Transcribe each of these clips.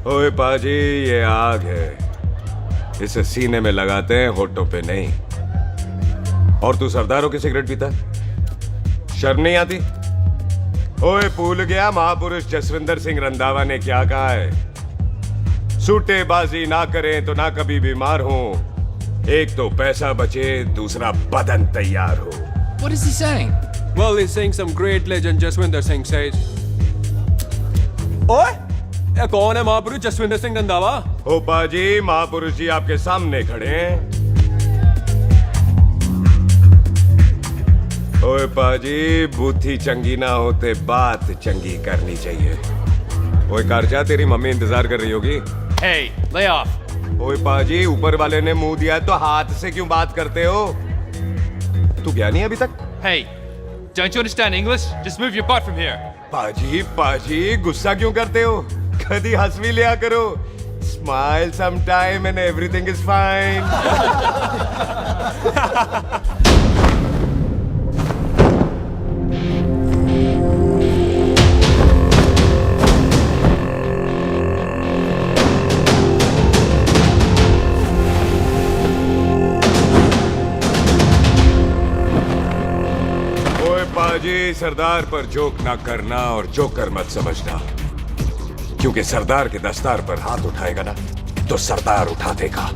ओए पाजी, ये आग है, इसे सीने में लगाते हैं, होठों पे नहीं। और तू सरदारों की सिगरेट पीता, शर्म नहीं आती? ओए भूल गया महापुरुष जसविंदर सिंह रंधावा ने क्या कहा है? सूटेबाजी ना करें तो ना कभी बीमार हो। एक तो पैसा बचे, दूसरा बदन तैयार हो। What is he saying? Well, he's saying some great legend Jaswinder Singh says. ओए, ये कौन है महापुरुष जसविंदर सिंह रंधावा? ओ पाजी, महापुरुष जी आपके सामने खड़े हैं। ओए पाजी, बुद्धि चंगी ना होते बात चंगी करनी चाहिए। ओए कारचा, तेरी मम्मी इंतजार कर रही होगी। Hey, lay off. ओए पाजी, ऊपर वाले ने मुंह दिया है तो हाथ से क्यों बात करते हो? तू गया नहीं अभी तक? Hey, don't you understand English? Just move your butt from here. पाजी पाजी, गुस्सा क्यों करते हो? कभी हंस भी लिया करो। Smile sometime and everything is fine. पाजी, सरदार पर जोक ना करना और जोकर मत समझना, क्योंकि सरदार के दस्तार पर हाथ उठाएगा ना तो सरदार उठा देगा।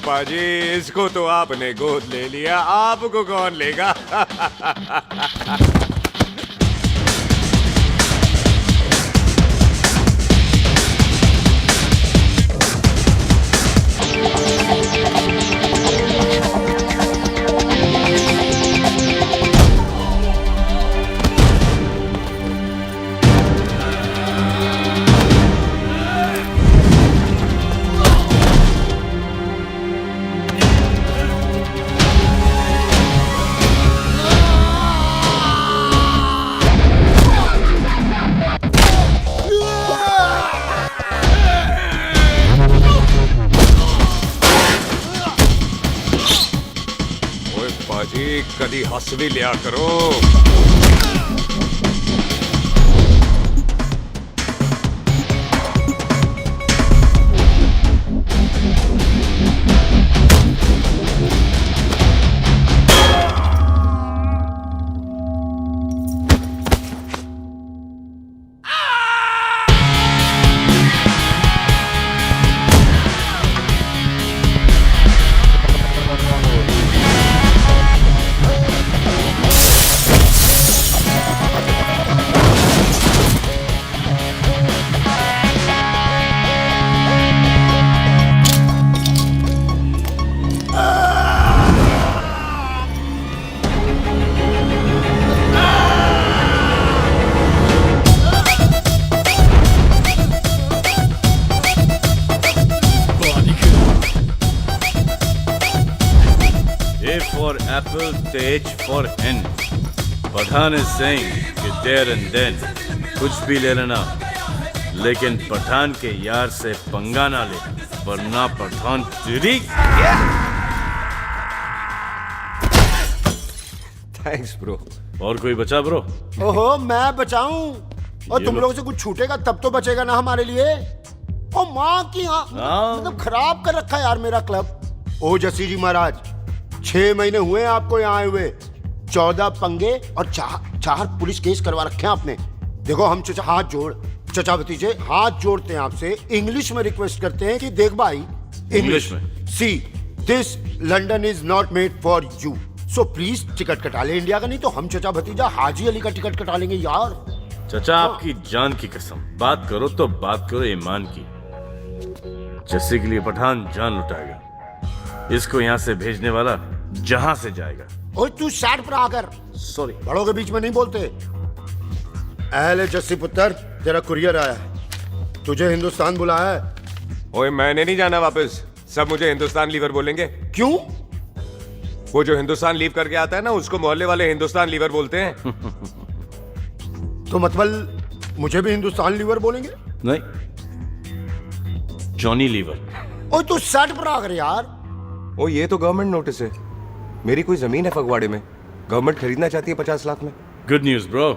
पाजी, इसको तो आपने गोद ले लिया, आपको कौन लेगा? पाजी, कदी हंस भी लिया करो। For apple, the H for hen. Pathan is saying कि there and then कुछ भी ले लेना, लेकिन पठान के यार से पंगा ना ले, वरना पठान तेरी। Thanks bro. और कोई बचा ब्रो? ओहो, मैं बचाऊं? और ये तुम लो। लोगों से कुछ छूटेगा तब तो बचेगा ना हमारे लिए। ओ माँ की मतलब खराब कर रखा है यार मेरा क्लब। ओ जस्सी जी महाराज, 6 महीने हुए आपको यहाँ आए हुए, 14 पंगे और 4 पुलिस केस करवा रखे हैं आपने। देखो हम चचा हाथ जोड़, चचा भतीजे हाथ जोड़ते हैं आपसे, इंग्लिश में रिक्वेस्ट करते हैं कि देख भाई, इंग्लिश में? See this London is not made for you, so please ticket कटा ले इंडिया का, नहीं तो हम चचा भतीजा हाजी अली का टिकट कटा लेंगे यार। चाचा आपकी जान की कसम, बात करो तो बात करो ईमान की। जस्सी के लिए पठान जान लुटाएगा, इसको यहाँ से भेजने वाला जहां से जाएगा। ओए तू साइड पर आकर, सॉरी। बड़ों के बीच में नहीं बोलते। अहले जस्सी पुत्र, तेरा कुरियर आया है, तुझे हिंदुस्तान बुलाया है। ओए मैंने नहीं जाना वापस, सब मुझे हिंदुस्तान लीवर बोलेंगे। क्यों? वो जो हिंदुस्तान लीव करके आता है ना, उसको मोहल्ले वाले हिंदुस्तान लीवर बोलते हैं। तो मतलब मुझे भी हिंदुस्तान लीवर बोलेंगे? नहीं, जॉनी लीवर। ओए तू साइड पर आकर यार। ओ ये तो गवर्नमेंट नोटिस है, मेरी कोई जमीन है फगवाड़े में, गवर्नमेंट खरीदना चाहती है 50 लाख में। Good news bro.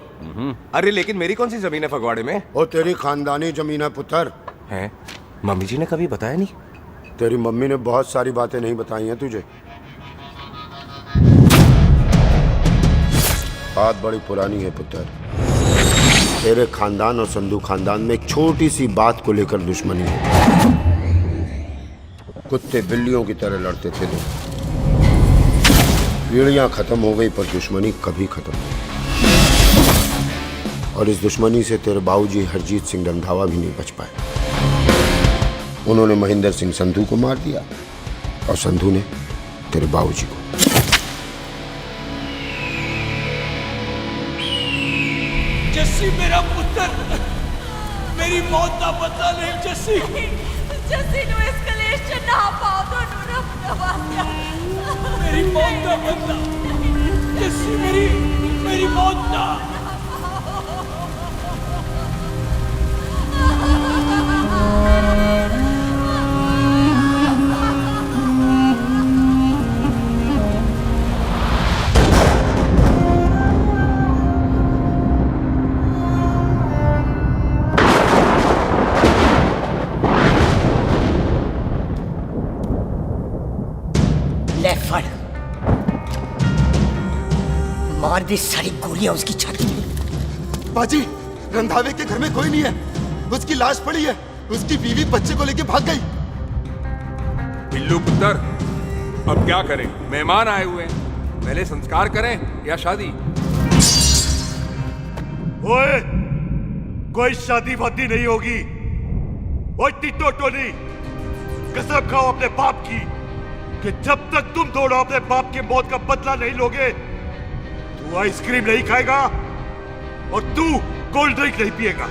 अरे लेकिन मेरी कौन सी जमीन है फगवाड़े में? ओ तेरी खानदानी जमीन है पुत्र। है? मम्मी जी ने कभी बताया नहीं। तेरी मम्मी ने बहुत सारी बातें नहीं बताई हैं तुझे। बात बड़ी पुरानी है पुत्र, तेरे खानदान और संधू खानदान में एक छोटी सी बात को लेकर दुश्मनी है। कुत्ते बिल्लियों की तरह लड़ते थे लोग, पीढ़ियां खत्म हो गई पर दुश्मनी कभी खत्म नहीं। और इस दुश्मनी से तेरे बाबूजी हरजीत सिंह रंधावा भी नहीं बच पाए। उन्होंने महेंद्र सिंह संधू को मार दिया और संधू ने तेरे बाबूजी को। जस्सी मेरा पुत्र, मेरी मौत का बदला ले जस्सी। जस्सी नु इस कलेश च ना पाओ तो नु वास्या मेरी मौत का बदला जस्सी, मेरी मौत का। ले फड़, मार दी सारी गोलियां उसकी छाती में। बाजी, रंधावे के घर में कोई नहीं है, उसकी लाश पड़ी है, उसकी बीवी बच्चे को लेके भाग गई। बिल्लू पुत्र, अब क्या करें? मेहमान आए हुए हैं, पहले संस्कार करें या शादी? ओए, कोई शादी वादी नहीं होगी। ओए टिट्टो टोनी, कसम खाओ अपने बाप की कि जब तक तुम दोनों अपने बाप की मौत का बदला नहीं लोगे, तू आइसक्रीम नहीं खाएगा और तू कोल्ड ड्रिंक नहीं पिएगा।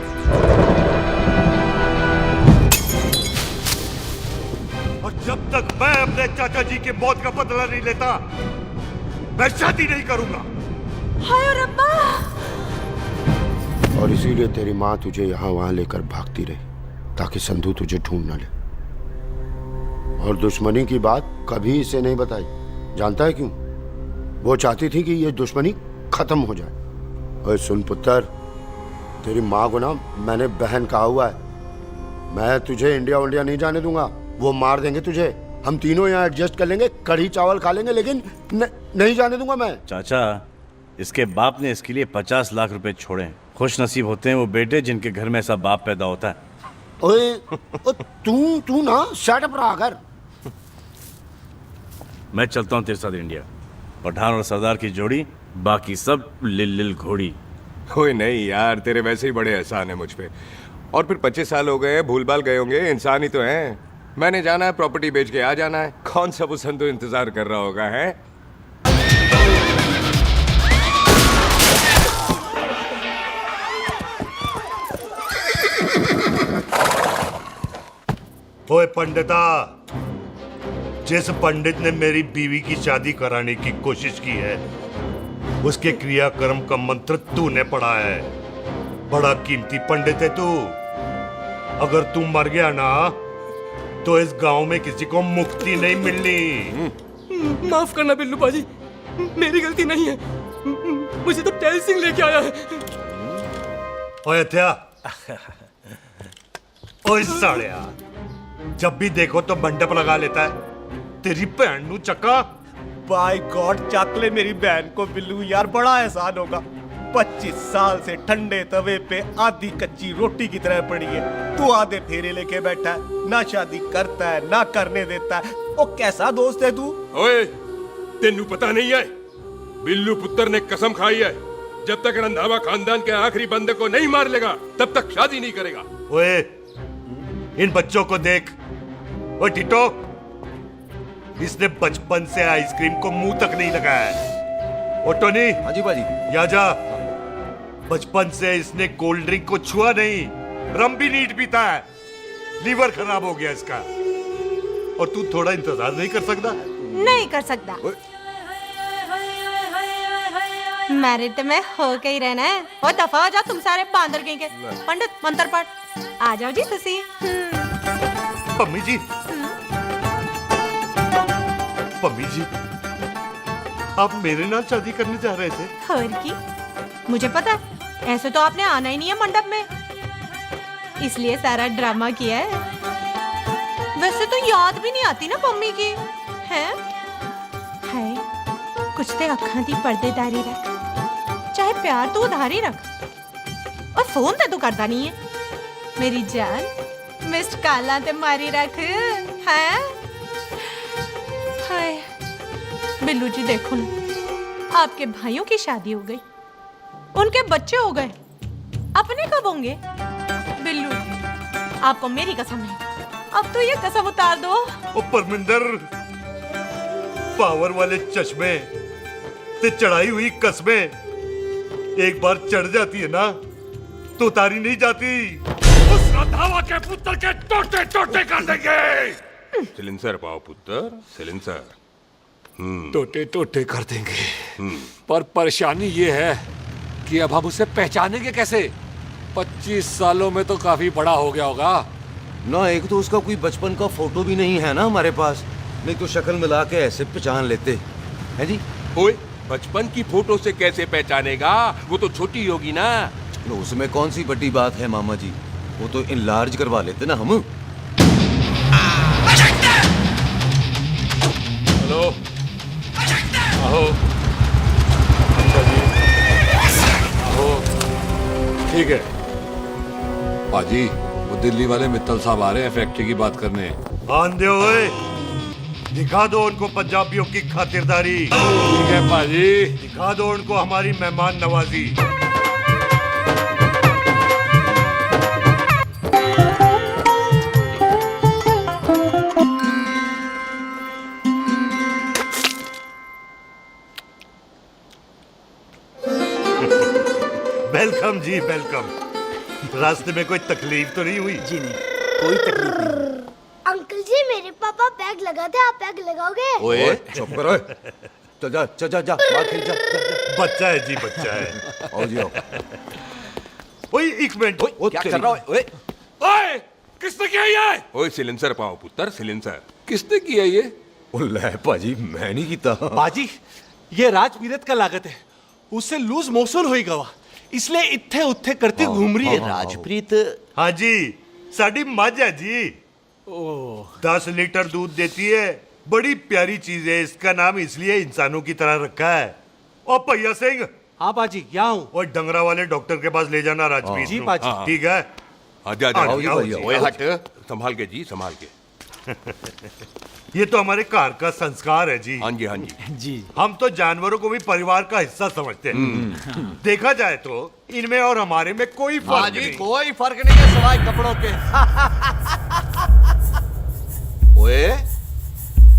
और जब तक मैं अपने चाचा जी की मौत का बदला नहीं लेता, मैं शादी नहीं करूंगा। हाय रब्बा। और इसीलिए तेरी माँ तुझे यहाँ वहां लेकर भागती रही, ताकि संधू तुझे ढूंढ न ले। और दुश्मनी की बात कभी इसे नहीं बताई, जानता है क्यों? वो चाहती थी कि ये दुश्मनी खत्म हो जाए। और सुन पुत्र, तेरी माँ को ना मैंने बहन कहा हुआ है, मैं तुझे इंडिया नहीं जाने दूंगा। वो मार देंगे तुझे, हम तीनों यहाँ एडजस्ट कर लेंगे, कढ़ी चावल खा लेंगे, लेकिन नहीं जाने दूंगा मैं। चाचा, इसके बाप ने इसके लिए 50 लाख रुपए छोड़े हैं। खुश नसीब होते हैं वो बेटे जिनके घर में ऐसा बाप पैदा होता है। ओए, तू ना शट अप रहा कर। मैं चलता हूँ तेरे साथ इंडिया। पठान और सरदार की जोड़ी, बाकी सब लिल घोड़ी। ओए नहीं यार, तेरे वैसे ही बड़े एहसान है मुझ पे। और फिर 25 साल हो गए, भूल भाल गए होंगे, इंसान ही तो हैं। मैंने जाना है, प्रॉपर्टी बेच के आ जाना है। कौन सा वो संधू इंतजार कर रहा होगा? है ओए पंडिता, जिस पंडित ने मेरी बीवी की शादी कराने की कोशिश की है, उसके क्रियाक्रम का मंत्र तूने पढ़ा है। बड़ा कीमती पंडित है तू। अगर तू मर गया ना, तो इस गांव में किसी को मुक्ति नहीं मिलनी। माफ करना बिल्लू बाजी, मेरी गलती नहीं है। मुझे तो टैल सिंह लेके आया है। ओए हत्या, ओए सालिया, जब भी देखो तो मंडप लगा लेता है। तेरी भैन नू चक्का। बाय गॉड, चक ले मेरी बहन को बिल्लू यार, बड़ा एहसान होगा। 25 साल से ठंडे तवे पे आधी कच्ची रोटी की तरह पड़ी है। तू आधे फेरे लेके बैठा है, ना शादी करता है ना करने देता है। ओ कैसा दोस्त है तू? ओए, तेनू पता नहीं है, बिल्लू पुत्र ने कसम खाई है, जब तक रंधावा खानदान के आखिरी बंदे को नहीं मार लेगा तब तक शादी नहीं करेगा। ओए, इन बच्चों को देख। ओए टिटो, इसने बचपन से आइसक्रीम को मुंह तक नहीं लगाया है। ओ टोनी। हाँ जी बाजी। या जा, बचपन से इसने कोल्ड ड्रिंक को छुआ नहीं, रम भी नीट पीता है। लीवर खराब हो गया इसका। और तू थोड़ा इंतजार नहीं कर सकता? नहीं कर सकता। मैरिड में हो के ही रहना है। और दफा हो जाओ तुम सारे बांदर कहीं के। पंडित मंत्र पढ़। आ जाओ जी तुसी। पम्मी जी, पम्मी जी, आप मेरे नाल शादी करने जा रहे थे? और की मुझे पता है, ऐसे तो आपने आना ही नहीं है मंडप में, इसलिए सारा ड्रामा किया है। वैसे तो याद भी नहीं आती ना मम्मी की है। कुछ ते अखां दी पर्देदारी रख, चाहे प्यार तो उधारी रख, और फोन ते तू करता नहीं है। मेरी जान मिस्ड काला ते मारी रख है। हाय बिल्लू जी, देखो ना, आपके भाइयों की शादी हो गई, उनके बच्चे हो गए, अपने कब होंगे? बिल्लू आपको मेरी कसम है, अब तो ये कसम उतार दो। ओ परमिंदर, पावर वाले चश्मे ते चढ़ाई हुई कस्में एक बार चढ़ जाती है ना तो उतारी नहीं जाती। उस रंधावा के पुत्र के टोटे टोटे कर देंगे। सिलेंसर पाओ पुत्र, सिलेंसर। टोटे टोटे कर देंगे, पर परेशानी ये है कि अब हम उसे पहचानेंगे कैसे? 25 सालों में तो काफी बड़ा हो गया होगा ना। एक तो उसका कोई बचपन का फोटो भी नहीं है ना हमारे पास, नहीं तो शक्ल मिला के ऐसे पहचान लेते हैं जी। ओए, बचपन की फोटो से कैसे पहचानेगा? वो तो छोटी होगी ना। तो उसमें कौन सी बड़ी बात है मामा जी, वो तो इनलार्ज करवा लेते ना हम। हेलो, आओ। अच्छा जी, आओ। ठीक है पाजी, वो दिल्ली वाले मित्तल साहब आ रहे हैं फैक्ट्री की बात करने। आंधे हुए, दिखा दो उनको पंजाबियों की खातिरदारी। ठीक है पाजी। दिखा दो उनको हमारी मेहमान नवाजी। वेलकम जी, वेलकम। रास्ते में कोई तकलीफ तो नहीं हुई? जी नहीं, कोई तकलीफ नहीं। अंकल जी, मेरे पापा पैग लगाते, आप पैग लगाओगे? ओए चुप करो, चल जा चल जा जा, बाहर खेल जा, जा, जा। बच्चा है जी, बच्चा है। आओ जी आओ। ओए एक मिनट। ओए क्या कर रहा है? ओए ओए, किसने किया ये? ओए सिलेंसर पाओ पुत्र, सिलेंसर। किसने किया ये? ले पाजी, मैं नहीं कीता। बाजी, ये राजपीरत का लागत है, उससे लूज मोशन होई गवा, इसलिए इत्थे उत्थे करती घूम रही है। राजप्रीत। हाँ जी, साड़ी मझ है जी। 10 लीटर दूध देती है, बड़ी प्यारी चीज है। इसका नाम इसलिए इंसानों की तरह रखा है। और भैया सिंह। हाँ बाजी, क्या हूँ? और डंगरा वाले डॉक्टर के पास ले जाना राजपीत जी को। बाजी। ठीक है। आजा आओ जी, आओ जी। ओए हट, संभाल के जी, संभाल के। ये तो हमारे घर का संस्कार है जी। हाँ जी, हाँ जी। जी हम तो जानवरों को भी परिवार का हिस्सा समझते हैं। देखा जाए तो इनमें और हमारे में कोई फर्क नहीं। कोई फर्क नहीं है सवाई कपड़ों के। ओए,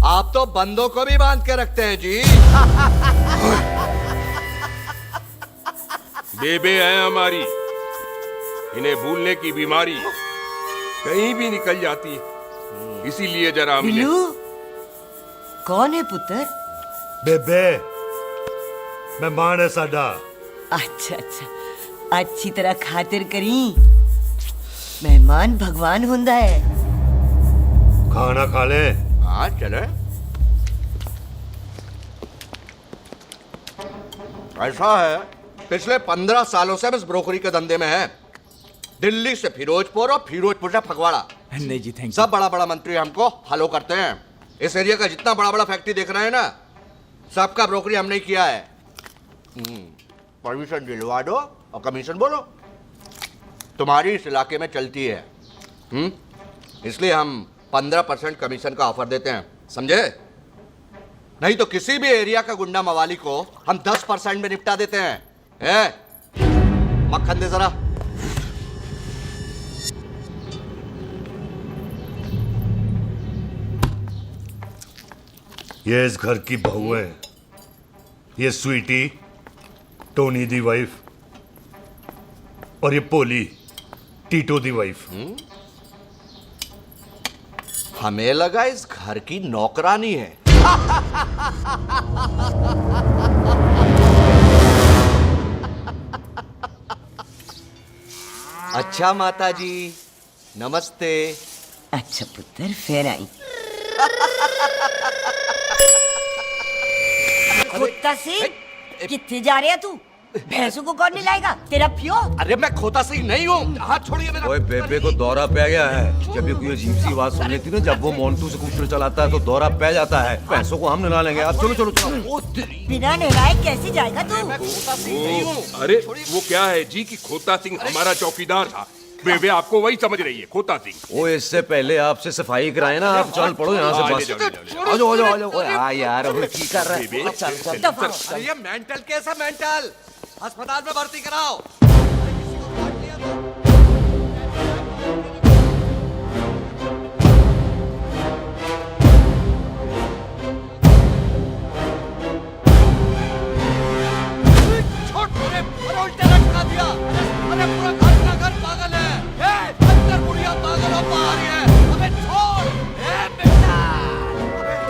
आप तो बंदों को भी बांध के रखते हैं जी। बेबे है हमारी, इन्हें भूलने की बीमारी कहीं भी निकल जाती है, इसीलिए जरा मिले। बिल्लू, कौन है पुत्र? बेबे मेहमान है साडा। अच्छा अच्छा, अच्छी तरह खातिर करी। मेहमान भगवान हुंदा है। खाना खा ले। हाँ चले। ऐसा है, पिछले 15 सालों से हम इस ब्रोकरी के धंधे में हैं। दिल्ली से फिरोजपुर और फिरोजपुर से फगवाड़ा। नहीं जी, थैंक सब बड़ा बड़ा मंत्री हमको फॉलो करते हैं। इस एरिया का जितना बड़ा बड़ा फैक्ट्री देख रहे हैं ना, सबका ब्रोकरी हमने किया है। परमिशन दिलवा दो और कमीशन बोलो। तुम्हारी इस इलाके में चलती है, इसलिए हम 15% कमीशन का ऑफर देते हैं, समझे? नहीं तो किसी भी एरिया का गुंडा मवाली को हम 10% में निपटा देते हैं। मक्खन दे जरा। ये इस घर की बहू है, ये स्वीटी, टोनी दी वाइफ, और ये पोली, टीटो दी वाइफ। हमें लगा इस घर की नौकरानी है। अच्छा माता जी, नमस्ते। अच्छा पुत्र, फिर आई। खोता सिंह, कितने जा रहे तू? भैंसों को कौन निलाएगा? तेरा पियो? अरे मैं खोता सिंह नहीं हूँ, हाथ छोड़िए मेरा। ओए बेबे को दौरा पै गया है। जब ये कोई अजीब सी आवाज सुन लेती ना, जब वो मोन्टू स्कूटर चलाता है तो दौरा पै जाता है। पैसों को हम निला लेंगे। आप चलो चलो चलो। बिना नहलाए कैसे जाएगा तू? मैं खोता सिंह नहीं हूँ। अरे वो क्या है जी कि खोता सिंह हमारा चौकीदार था। बेबे आपको वही समझ रही है, खोता सिंह। ओ इससे पहले आपसे सफाई कराए ना, आप चल पड़ो यहाँ से बस। आ जाओ आ जाओ आ जाओ। ओए हाँ यार, अबे की कर रहा है? चल चल। अरे ये मेंटल केस है, मेंटल। अस्पताल में भर्ती कराओ।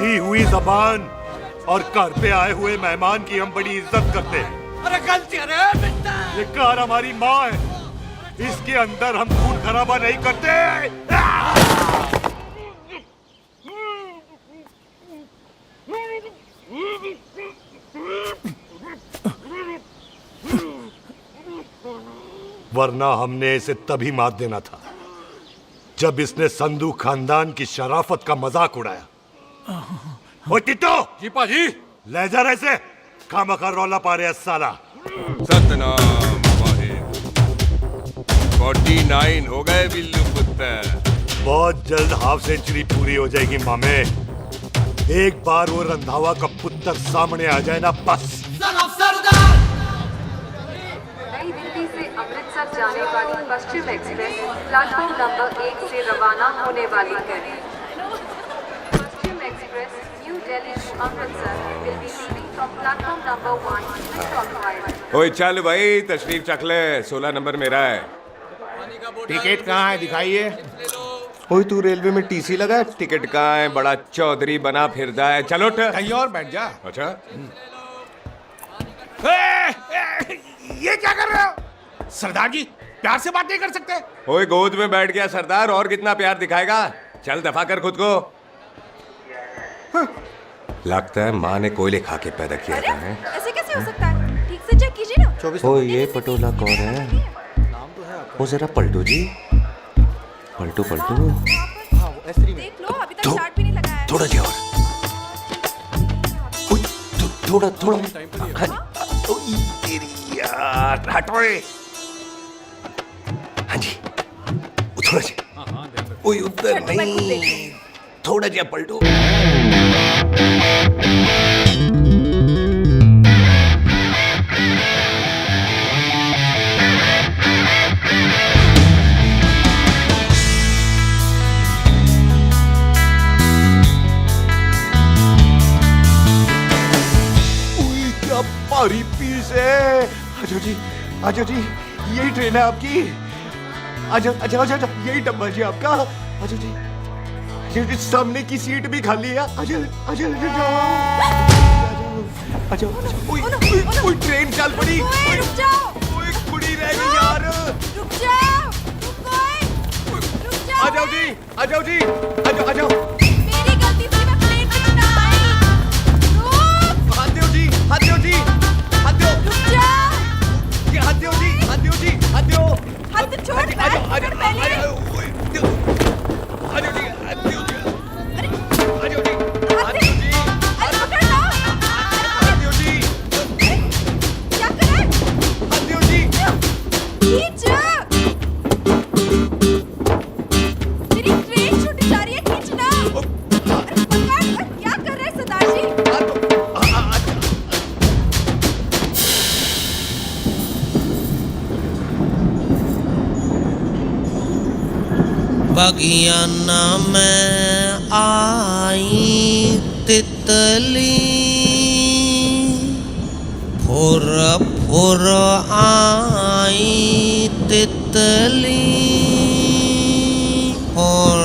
दी हुई जबान और घर पे आए हुए मेहमान की हम बड़ी इज्जत करते हैं। अरे गलती है रे बेटा। ये कार हमारी माँ है, इसके अंदर हम खून खराबा नहीं करते। वरना हमने इसे तभी मार देना था जब इसने संधू खानदान की शराफत का मजाक उड़ाया। ओ टिट्टो जी पाजी। ले जा रहे से, खामखा रौला पा रहे साला। सतनाम वाहिद। 49 हो गए बिल्लू पुत्र। बहुत जल्द हाफ सेंचुरी पूरी हो जाएगी मामे। एक बार वो रंधावा का पुत्र सामने आ जाए ना, बस। नई दिल्ली से अमृतसर जाने वाली पश्चिम एक्सप्रेस प्लेटफॉर्म नंबर 1 से रवाना होने वाली है। Paschim express new Delhi to Amritsar will be leaving from platform number 1 ओए चल भाई, तशरीफ चख ले। 16 नंबर मेरा है। टिकट कहाँ है? दिखाइए। ओए तू रेलवे में टीसी लगा है? टिकट कहाँ है? बड़ा चौधरी बना फिरदा है। चलो उठ। कहीं और बैठ जा। अच्छा ये क्या कर रहे हो? सरदार जी, प्यार से बात नहीं कर सकते? ओए गोद में बैठ गया सरदार, और कितना प्यार दिखाएगा? चल दफा कर खुद को। लगता है माँ ने कोयले खा के पैदा किया था। ऐसे कैसे हो सकता है? ठीक से चेक कीजिए ना। ओ ये पटोला कौन है? वो जरा पलटू जी, पलटू पलटू। देख लो, अभी तक स्टार्ट भी नहीं लगाया है। थोड़ा जी और। थोड़ा थोड़ा। तेरी यार, हटो। हाँ जी, थोड़ा जी। ओए उधर नहीं, थोड़ा जी पलटू। भारी पीस है। आजो जी, आजो जी, यही ट्रेन है आपकी। आजो अच्छा अच्छा, यही डब्बा जी आपका। आजो जी, ये सामने की सीट भी खाली है। आजो आजो आजो। ओए ट्रेन चल पड़ी। रुक जाओ। ओए कुड़ी रह गई यार। रुक जाओ। रुक जाओ। आ जाओ जी, आ जाओ जी, आ जाओ आ जाओ। मेरी गलती से मैं प्लेन में ना आई। रुक। हाथ दो जी, हाथ दो जी, हाथ दो। बगियाना में आई तितली फुर फुर आई तितली फुर।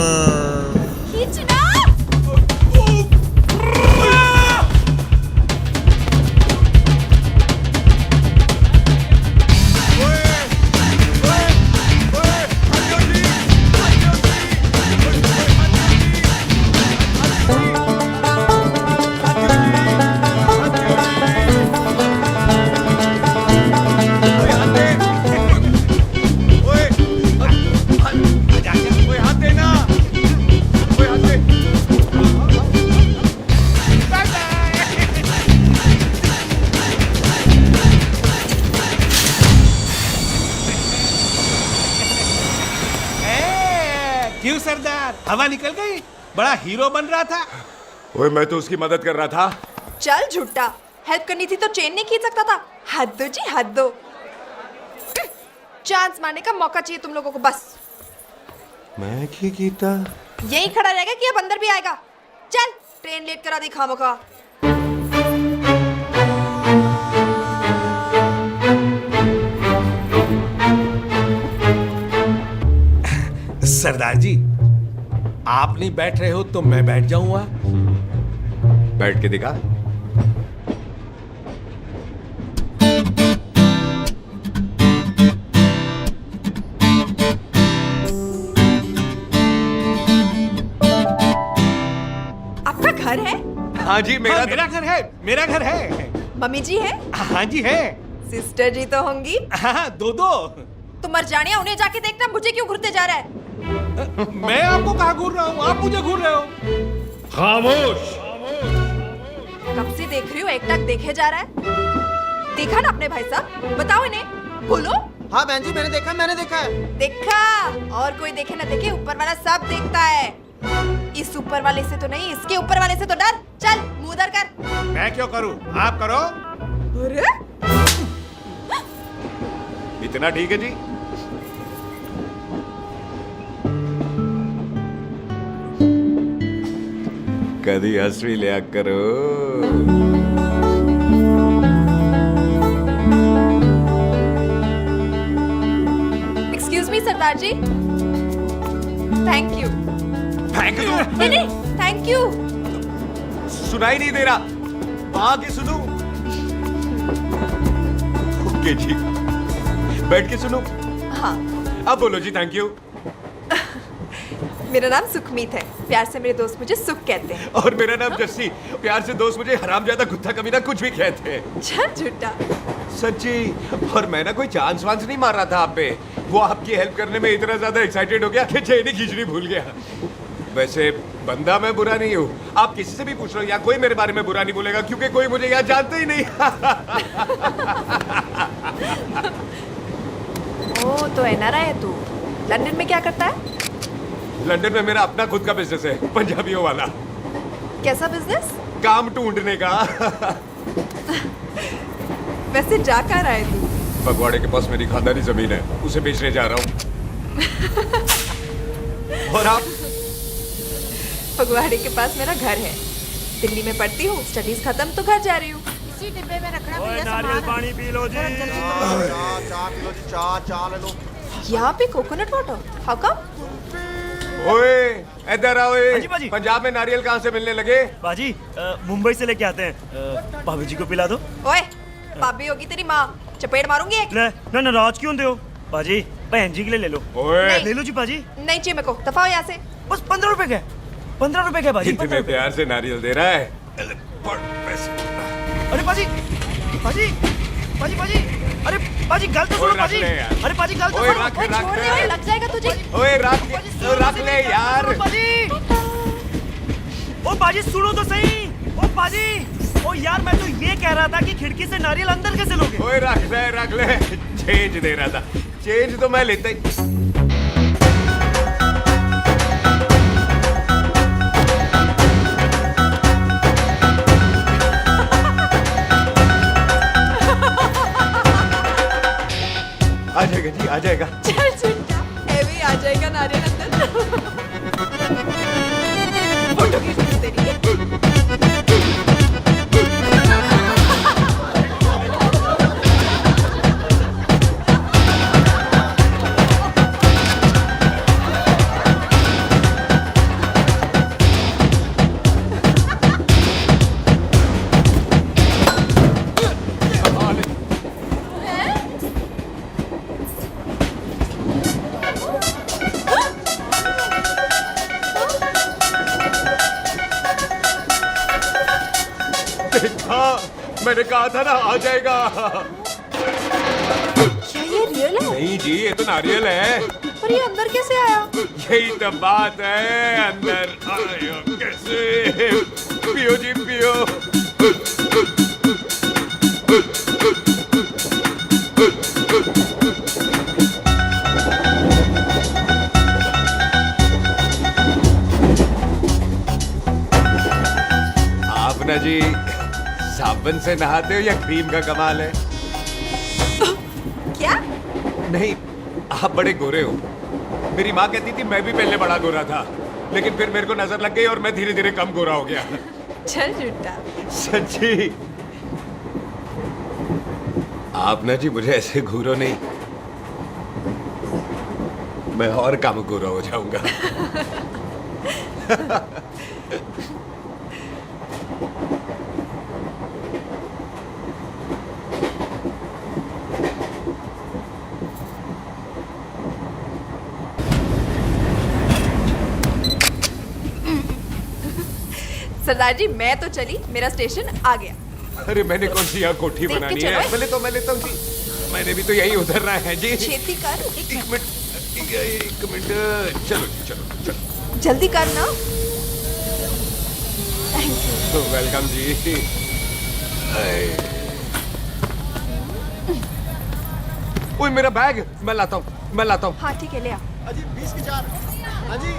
क्यों सरदार, हवा निकल गई? बड़ा हीरो बन रहा था। ओए मैं तो उसकी मदद कर रहा था। चल झूठा, हेल्प करनी थी तो चेन नहीं खींच सकता था। हद दो जी, हद दो। चांस मारने का मौका चाहिए तुम लोगों को बस। मैं की कीता यही खड़ा रहेगा कि अब अंदर भी आएगा? चल, ट्रेन लेट करा दी खामोखा। सरदार जी, आप नहीं बैठ रहे हो तो मैं बैठ जाऊंगा। बैठ के दिखा। आपका घर है? हाँ जी, मेरा मेरा घर है, मेरा घर है। मम्मी जी है? हाँ जी है। सिस्टर जी तो होंगी? हाँ, दो दो। तुम मर जाने, उन्हें जाके देखना मुझे क्यों घूरते जा रहा है। मैं आपको कहाँ घूर रहा हूँ, आप मुझे घूर रहे हो। खामोश। कब से देख रही हूँ, एक टक देखे जा रहा है। देखा ना अपने भाई साहब, बताओ इन्हें, बोलो। हाँ बहन जी, मैंने देखा है। देखा? और कोई देखे ना देखे, ऊपर वाला सब देखता है। इस ऊपर वाले से तो नहीं, इसके ऊपर वाले से तो डर। चल मुंह उधर कर। मैं क्यों करूँ, आप करो। अरे इतना ठीक है जी। कभी हंस भी लिया करो। Excuse me Sardar ji. Thank you. Thank you? नहीं नहीं, थैंक यू। सुनाई नहीं दे रहा, आके सुनू। ओके जी, बैठ के सुनो। हाँ। अब बोलो जी थैंक यू। मेरा नाम सुखमीत है, प्यार से मेरे दोस्त मुझे सुख कहते हैं। और मेरा नाम जस्सी, प्यार से दोस्त मुझे हरामजादा, कुत्ता कमीना कुछ भी कहते हैं। चल झूठा। सच्ची। और मैं ना कोई चांस वांस नहीं मार रहा था आप पे, वो आपकी हेल्प करने में इतना ज्यादा एक्साइटेड हो गया कि चेन ही खींचनी भूल गया। वैसे बंदा मैं बुरा नहीं हूँ, आप किसी से भी पूछ लो, यहाँ कोई मेरे बारे में बुरा नहीं बोलेगा क्योंकि कोई मुझे यहाँ जानते ही नहीं। ओ तो एनआरआई है तू। लंदन में क्या करता है? लंदन में मेरा अपना खुद का बिजनेस है, पंजाबियों वाला। कैसा बिजनेस? काम ढूंढने का। वैसे जा कहाँ रहा है तू? फगवाड़े के पास मेरी खानदानी जमीन है, उसे बेचने जा रहा हूँ। और आप? फगवाड़े के पास मेरा घर है, दिल्ली में पढ़ती हूँ, स्टडीज खत्म तो घर जा रही हूँ। इसी डिब्बे में रखना ओए नारियल पानी पी लो जी। चाय पी लो जी, चाय ले लो। यहाँ पे कोकोनट वाटर? How come? ओए इधर आओ। हाजी बाजी। पंजाब में नारियल कहाँ से मिलने लगे? बाजी, मुंबई से लेके आते हैं। भाभी जी को पिला दो। ओए भाभी होगी तेरी माँ, चपेट मारूंगी एक। ना नाराज क्यों हो बाजी, बहन जी के लिए ले लो। ओए ले लो जी बाजी। नहीं चाहिए मेरे को, दफा हो यहाँ से। बस 15 रुपए के, 15 रुपए के बाजी। इतने प्यार से नारियल दे रहा है। अरे बाजी, बाजी, बाजी, बाजी, अरे बाजी गल तो सुनो बाजी। अरे बाजी गल तो सुनो। ओए छोड़ दे, ओए लग जाएगा तुझे। ओए रख ले यार। बाजी, ओ बाजी सुनो तो सही। ओ बाजी, ओ यार मैं तो ये कह रहा था कि खिड़की से नारियल अंदर कैसे लोगे? ओए रख ले। चेंज दे रहा था, चेंज तो मैं लेता ही। आ जाएगा जी, आ जाएगा। चल चिंता, हेवी आ जाएगा नारियल अंदर। फोटो खींच तेरी। देखा, मैंने कहा था ना आ जाएगा। क्या ये रियल है? नहीं जी, ये तो नारियल है। पर ये अंदर कैसे आया? यही तो बात है, अंदर आया कैसे? पियो जी पियो। आप ना जी साबुन से नहाते हो या क्रीम का कमाल है? क्या? नहीं, आप बड़े गोरे हो। मेरी माँ कहती थी मैं भी पहले बड़ा गोरा था, लेकिन फिर मेरे को नजर लग गई और मैं धीरे धीरे कम गोरा हो गया। चल झूठा। सच्ची। आप ना जी मुझे ऐसे घूरो नहीं, मैं और कम गोरा हो जाऊंगा। सरदार जी मैं तो चली, मेरा स्टेशन आ गया। अरे मैंने कौन सी यहाँ कोठी देख के बनानी चलो। है? पहले तो मैं लेता हूँ जी। मैंने भी तो यही उतरना है जी। छेती कर। एक मिनट, चलो जी, चलो चलो। जल्दी कर ना। Thank you. वेलकम जी। ओए मेरा बैग, मैं लाता हूँ। हाँ ठीक है, ले आ। अजी 20 की 4। अजी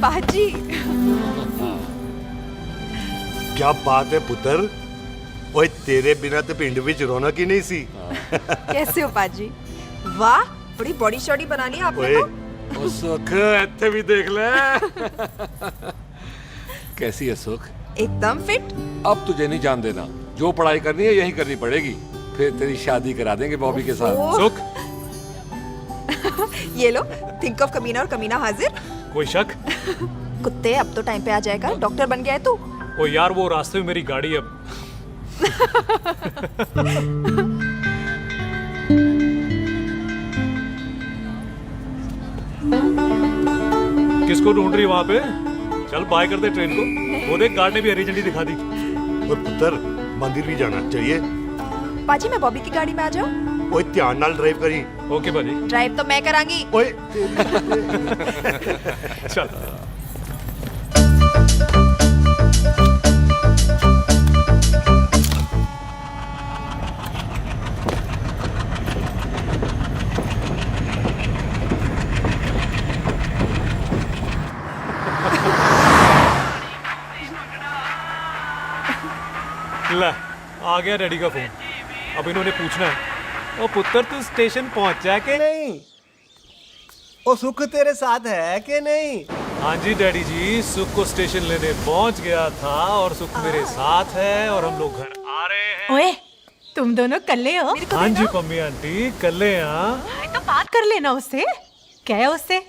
बाजी। क्या बात है पुत्र। ओए तेरे बिना तो पिंड विच रौनक ही नहीं सी। कैसे हो बाजी? वाह, बड़ी बॉडी शॉडी बना ली आपने ओए तो। ओ सुख, इत्थे भी देख ले। कैसी है सुख? एकदम फिट। अब तुझे नहीं जान देना, जो पढ़ाई करनी है यही करनी पड़ेगी। फिर तेरी शादी करा देंगे बॉबी के साथ। ओह। सुख, ये लो, थिंक ऑफ कमीना और कमीना हाजिर। कोई शक? कुत्ते, अब तो टाइम पे आ जाएगा। डॉक्टर बन गया है तू। ओ यार, वो रास्ते में मेरी गाड़ी अब। किसको ढूंढ रही वहां पे? चल बाय कर दे ट्रेन को। वो देख गार्ड ने भी हरी झंडी दिखा दी। और पुत्र मंदिर भी जाना चाहिए। बाजी मैं बॉबी की गाड़ी में आ जाऊं? ओए ध्यान नाल ड्राइव करी। ओके बाजी। ड्राइव तो मैं करांगी। ओए चल। ले, आ गया डैडी का फोन। अब इन्होंने पूछना है, ओ पुत्र तू स्टेशन पहुंचा के नहीं? ओ सुख तेरे साथ है कि नहीं? हाँ जी डैडी जी, सुख को स्टेशन लेने पहुंच गया था और सुख मेरे साथ है और हम लोग घर आ रहे हैं। ओए, तुम दोनों कल्ले हो? हाँ जी पम्मी आंटी, कल्ले यहाँ। तो बात कर लेना उससे। क्या है उससे?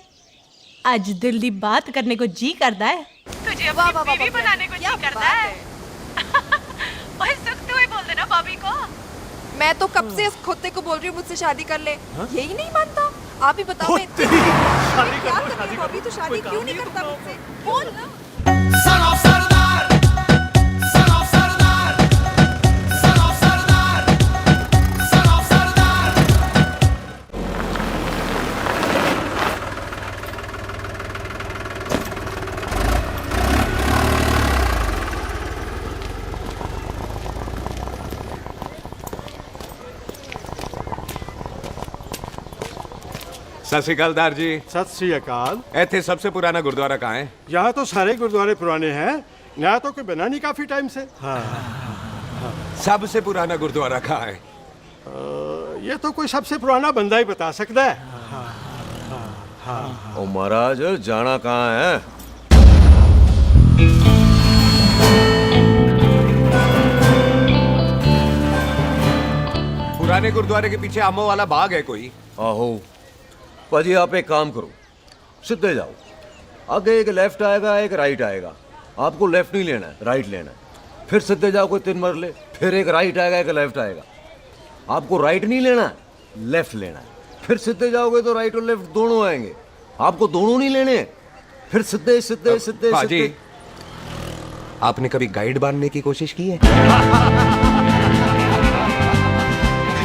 आज दिल दी बात करने को जी करता है। तुझे अपनी बीवी बनाने को जी करता है। ओए सुख, तू ही बोल देना बॉबी को। मैं तो कब से इस खोते को बोल रही हूँ मुझसे शादी कर ले। यही नहीं मानता। आप ही बताओ मैं शादी क्या कर, कर रही बॉबी? तो शादी क्यों नहीं करता मुझसे? बोल ना। सत श्री अकाल दार जी। सत श्री अकाल। ਇੱਥੇ सबसे पुराना गुरुद्वारा कहाँ है? यहाँ तो सारे गुरुद्वारे पुराने हैं, नया तो कोई बना नहीं काफी टाइम से। हाँ। सबसे पुराना गुरुद्वारा कहाँ है? ये तो कोई सबसे पुराना बंदा ही बता सकता है। ओ महाराज जाना कहाँ है? पुराने गुरुद्वारे के पीछे आमों वाला बाग है कोई? आहो पाजी, आप एक काम करो, सीधे जाओ, आगे एक लेफ्ट आएगा एक राइट आएगा, आपको लेफ्ट नहीं लेना है, राइट लेना है। फिर सीधे जाओ कोई 3 मरले, फिर एक राइट आएगा एक लेफ्ट आएगा, आपको राइट नहीं लेना है, लेफ्ट लेना है। फिर सीधे जाओगे तो राइट और लेफ्ट दोनों आएंगे, आपको दोनों नहीं लेने। फिर सीधे सीधे सीधे पाजी, सीधे। आपने कभी गाइड बनने की कोशिश की है?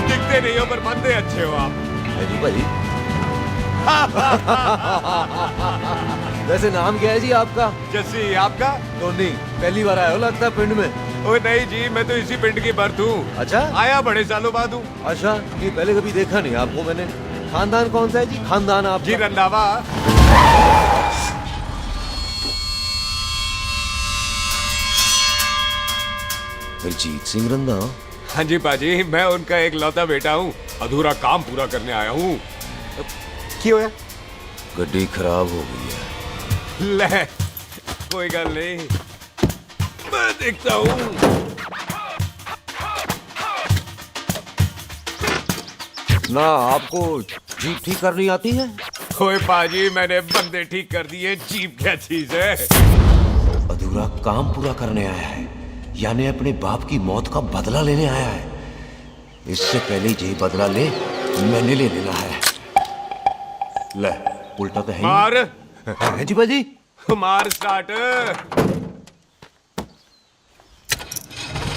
दिखते नहीं हो पर बंदे अच्छे हो आप। जी भाजी। वैसे नाम क्या है जी आपका? जस्सी। आपका? टोनी। पहली बार आए हो लगता है पिंड में। ओ नहीं जी, मैं तो इसी पिंड की बर्थ हूँ। अच्छा, आया बड़े सालों बाद हूँ। अच्छा, ये पहले कभी देखा नहीं आपको मैंने। खानदान कौन सा है जी? खानदान आप जी रंधावा। जीत सिंह रंधा? हाँ जी पाजी, मैं उनका एक लौता बेटा हूँ, अधूरा काम पूरा करने आया हूँ। क्यों है? गड्डी खराब हो गई है। ले, कोई गल नहीं, मैं देखता हूँ। ना आपको जीप ठीक करनी आती है? ओए पाजी, मैंने बंदे ठीक कर दिए, जीप क्या चीज है? अधूरा काम पूरा करने आया है, यानी अपने बाप की मौत का बदला लेने आया है। इससे पहले ये बदला ले मैंने ले लेना है। ले, उल्टा तो है मार। है जी बाजी। मार स्टार्ट।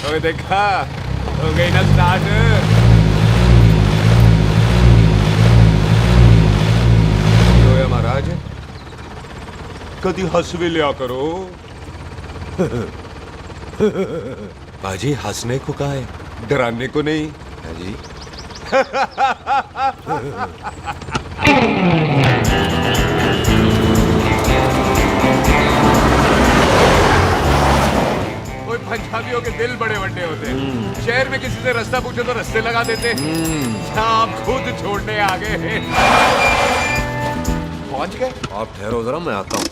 ओए देखा, हो गई ना स्टार्ट। तो महाराज कभी हंस भी लिया करो। बाजी हंसने को कहा है, डराने को नहीं है जी। कोई पंजाबियों के दिल बड़े बड़े होते हैं। शहर में किसी से रास्ता पूछो तो रास्ते लगा देते। आप खुद छोड़ने आ गए। पहुंच गए? आप ठहरो जरा, मैं आता हूं।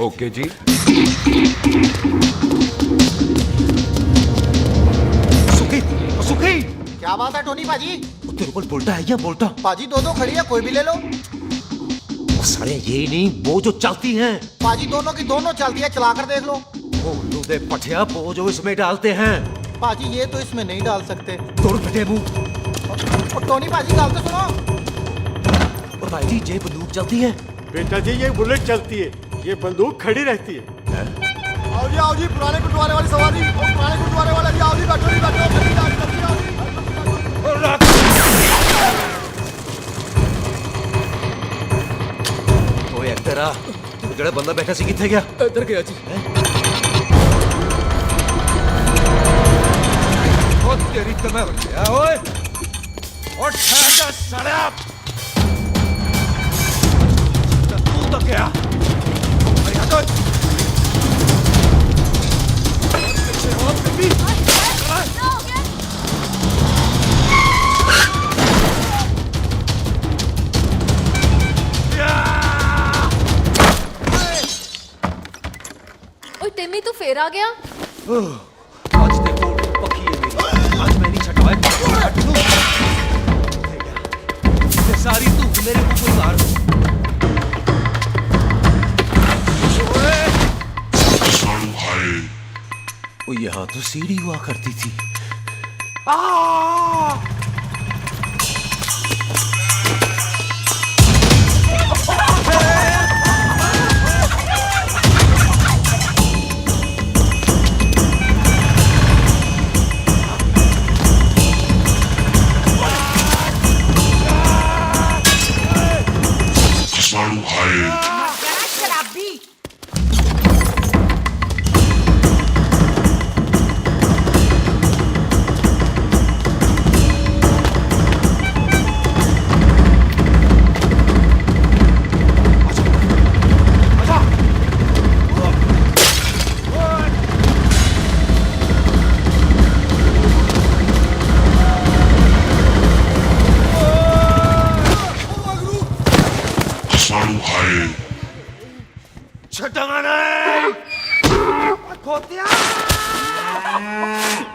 ओके जी। सुखी, सुखी। क्या बात है टोनी पाजी? तेरे को बोलता है या बोलता? पाजी दो खड़ी है, कोई भी ले लो। वो सारे ये नहीं, वो जो चलती हैं। पाजी दोनों की दोनों चलती है, चला कर देख लो। वो लूदे पठिया, वो जो इसमें डालते हैं। पाजी ये तो इसमें नहीं डाल सकते। तोड़ फटे मुंह। और टोनी पाजी गाल तो सुनो। और भाई जी, ये बंदूक चलती है। बेटा जी, ये बुलेट चलती है, ये बंदूक खड़ी रहती है। आओ जी, पुराने गुरुद्वारे वाली सवारी। पुराने गुरुद्वारे वाले जी, आओ जी, बैठो जी, बैठो। ओए तेरा ਜਿਹੜਾ ਬੰਦਾ ਬੈਠਾ ਸੀ ਕਿੱਥੇ ਗਿਆ? इधर गया जी। ओ तेरी कमर गया ओए। और ठहर साला। तू तो क्या? अरे हटो। टिम्मी तू फेर आ गया। आज देखो पक्की है मेरी, आज मैं नहीं छटवाए। सारी तू मेरे को कोई मार। वो यहाँ तो सीढ़ी हुआ करती थी। ਛੱਡਾਂਗਾ ਨਹੀਂ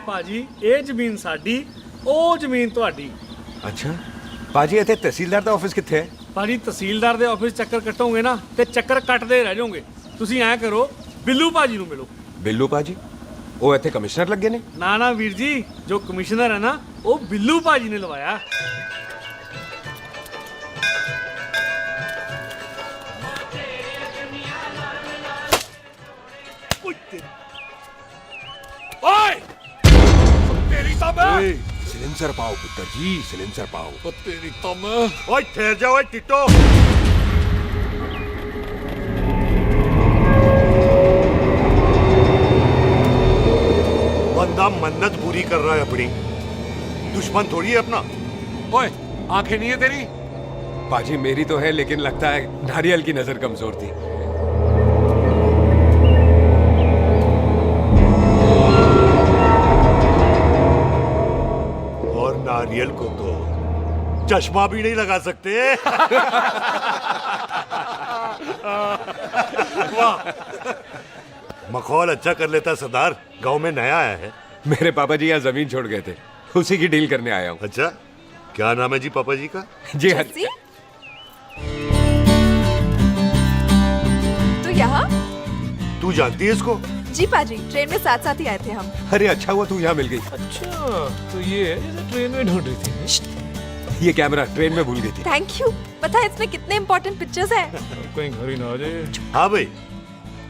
ਭਾਜੀ ਇਹ ਜ਼ਮੀਨ ਸਾਡੀ ਉਹ ਜ਼ਮੀਨ ਤੁਹਾਡੀ। ਅੱਛਾ ਪਾਜੀ ਇੱਥੇ ਤਹਿਸੀਲਦਾਰ ਦਾ ਆਫਿਸ ਕਿੱਥੇ ਹੈ? ਭਾਜੀ ਤਹਿਸੀਲਦਾਰ ਦੇ ਆਫਿਸ ਚੱਕਰ ਕੱਟੋਗੇ ਨਾ ਤੇ ਚੱਕਰ ਕੱਟਦੇ ਰਹਿ ਜਾਓਗੇ। ਤੁਸੀਂ ਐਂ ਕਰੋ ਬਿੱਲੂ ਭਾਜੀ ਨੂੰ ਮਿਲੋ। ਬਿੱਲੂ ਪਾਜੀ ਉਹ ਇੱਥੇ ਕਮਿਸ਼ਨਰ ਲੱਗੇ ਨੇ? ਨਾ ਨਾ ਵੀਰ ਜੀ, ਜੋ ਕਮਿਸ਼ਨਰ ਹੈ ਨਾ ਉਹ ਬਿੱਲੂ ਭਾਜੀ ਨੇ ਲਵਾਇਆ। ओए तेरी तब सिलेंसर पाओ पुत्र जी, सिलेंसर पाओ। तेरी तम ओए ठहर जा ओए टिट्टो। बंदा मन्नत पूरी कर रहा है अपनी, दुश्मन थोड़ी है अपना। ओए आंखें नहीं है तेरी? पाजी मेरी तो है, लेकिन लगता है नारियल की नजर कमजोर थी। और नारियल को तो चश्मा भी नहीं लगा सकते। वाह, मखौल अच्छा कर लेता सरदार। गांव में नया आया है। मेरे पापा जी यहाँ जमीन छोड़ गए थे, उसी की डील करने आया हूँ। अच्छा, क्या नाम है जी पापा जी का? जी हाँ। तो यहाँ? तू जानती है इसको? जी पाजी, ट्रेन में साथ साथ ही आए थे हम। अरे अच्छा हुआ तू यहाँ मिल गई। अच्छा तो ये है जैसे ट्रेन में ढूंढ रही थी। ये कैमरा ट्रेन में भूल गई थी। Thank you. पता है इसमें कितने इम्पोर्टेंट पिक्चर्स हैं? कहीं घर ही ना आ जाए। हाँ भाई,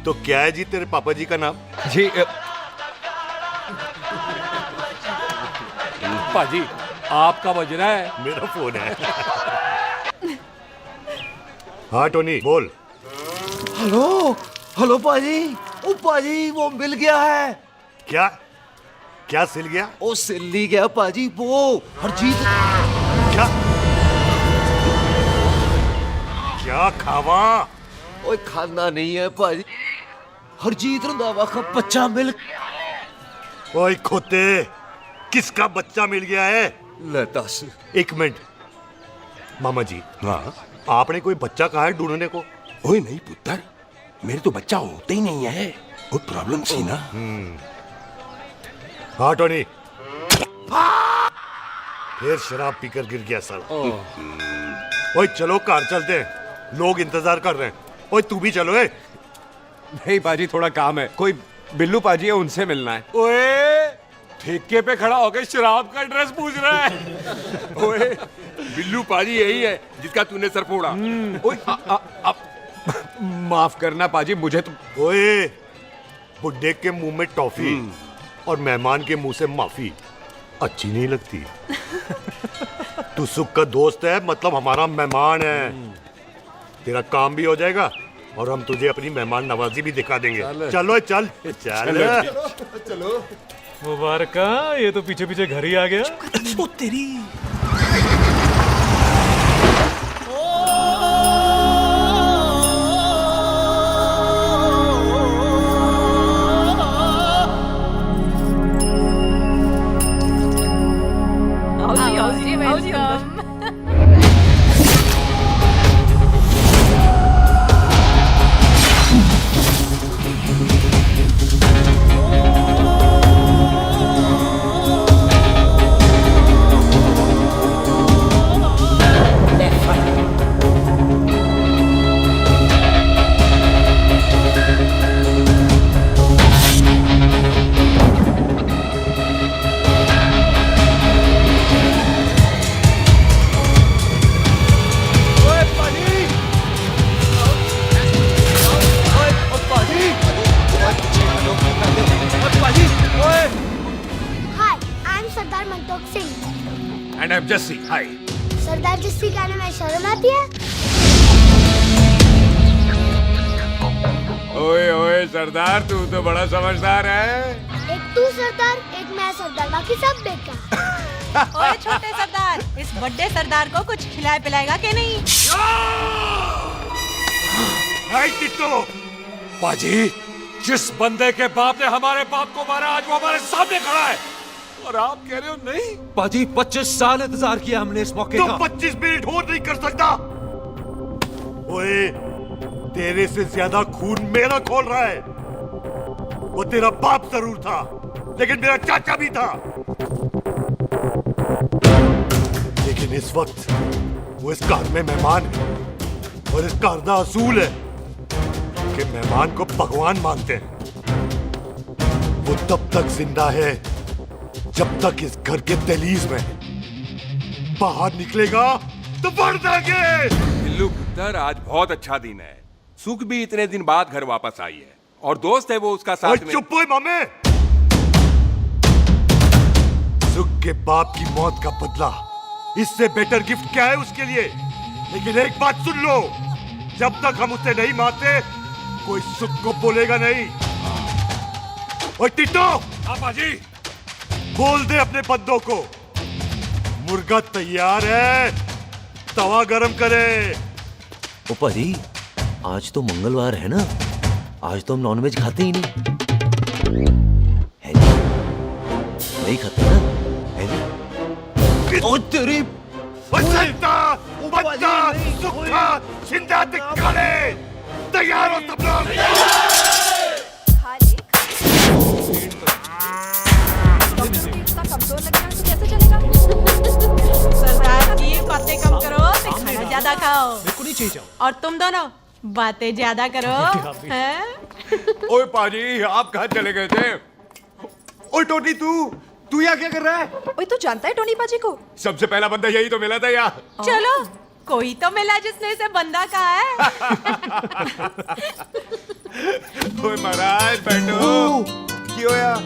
तो क्या है जी तेरे पापा जी का नाम? जी पाजी आपका बज रहा है। मेरा फोन है। हाँ टोनी बोल। हेलो हेलो पाजी। ओ पाजी वो मिल गया है। क्या क्या सिल गया? ओ सिल नहीं गया पाजी, वो हरजीत। क्या क्या खावा? ओए खाना नहीं है पाजी, हरजीत रंधावा का बच्चा मिल। ओए खोते, किसका बच्चा मिल गया है? ले दस। एक मिनट मामा जी। हाँ आपने कोई बच्चा कहा है ढूंढने को? ओए नहीं पुत्र, मेरे तो बच्चा होते ही नहीं है, वो प्रॉब्लम थी ना। हाँ टोनी, फिर शराब पीकर गिर गया साला। ओए चलो कार चलते हैं, लोग इंतजार कर रहे हैं। ओए तू भी चलो। ए नहीं पाजी थोड़ा काम है, कोई बिल्लू पाजी है उनसे मिलना है। ओए ठेके पे खड़ा होकर शराब का एड्रेस पूछ रहा है। ओए बिल्लू पाजी यही है जिसका तूने सर फोड़ा। ओए माफ करना पाजी, मुझे तो। ओए बुड्ढे के मुंह में टॉफी और मेहमान के मुंह से माफी अच्छी नहीं लगती। तू सुख का दोस्त है, मतलब हमारा मेहमान है। तेरा काम भी हो जाएगा और हम तुझे अपनी मेहमान नवाजी भी दिखा देंगे। चलो चल चल चलो। मुबारका, ये तो पीछे पीछे घर ही आ गया। ओ तेरी। And I'm Jesse. Hi. सरदार जस्सी कहने में शर्म आती है? ओए ओए सरदार, तू तो बड़ा समझदार है। एक तू सरदार, एक मैं सरदार, बाकी सब बेकार। ओए छोटे सरदार, इस बड़े सरदार को कुछ खिलाए पिलाएगा कि नहीं? पाजी, जिस बंदे के बाप ने हमारे बाप को मारा आज वो हमारे सामने खड़ा है और आप कह रहे हो नहीं? पाजी 25 साल इंतजार किया हमने इस मौके तो का। 25 मिनट और नहीं कर सकता? ओए तेरे से ज्यादा खून मेरा खोल रहा है। वो तेरा बाप जरूर था, लेकिन मेरा चाचा भी था। लेकिन इस वक्त वो इस घर में मेहमान है, और इस घर का असूल है कि मेहमान को भगवान मानते हैं। वो तब तक जिंदा है जब तक इस घर के दहलीज में, बाहर निकलेगा तो बढ़ देंगे। बिल्लू पुत्र, आज बहुत अच्छा दिन है। सुख भी इतने दिन बाद घर वापस आई है, और दोस्त है वो उसका साथ में। चुप हो मामे। सुख के बाप की मौत का बदला, इससे बेटर गिफ्ट क्या है उसके लिए। लेकिन एक बात सुन लो, जब तक हम उसे नहीं मारते कोई सुख को बोलेगा नहीं। और टिट्टो, आपा जी, बोल दे अपने बंदों को मुर्गा तैयार है, तवा गरम करे। ओ भाजी, आज तो मंगलवार है ना, आज तो हम नॉनवेज खाते ही नहीं है जी? नहीं खाते ना, है जी? ओ तेरी बच्चा, सुखा, जिंदा दिखाने तैयार हो सब लोग। कमजोर लग रहा है तो कैसे चलेगा? सरदार जी, बातें कम करो, खाना ज्यादा खाओ। मेरे को नहीं चाहिए। और तुम दोनों बातें ज्यादा करो, हैं? ओए पाजी, आप कहाँ चले गए थे? ओए टोनी, तू यहाँ क्या कर रहा है? ओए, तू जानता है टोनी पाजी को? सबसे पहला बंदा यही तो मिला था यार। चलो, कोई तो मिला जिसने इसे बंदा कहा है। ओए महाराज, बैठो। क्यों यार?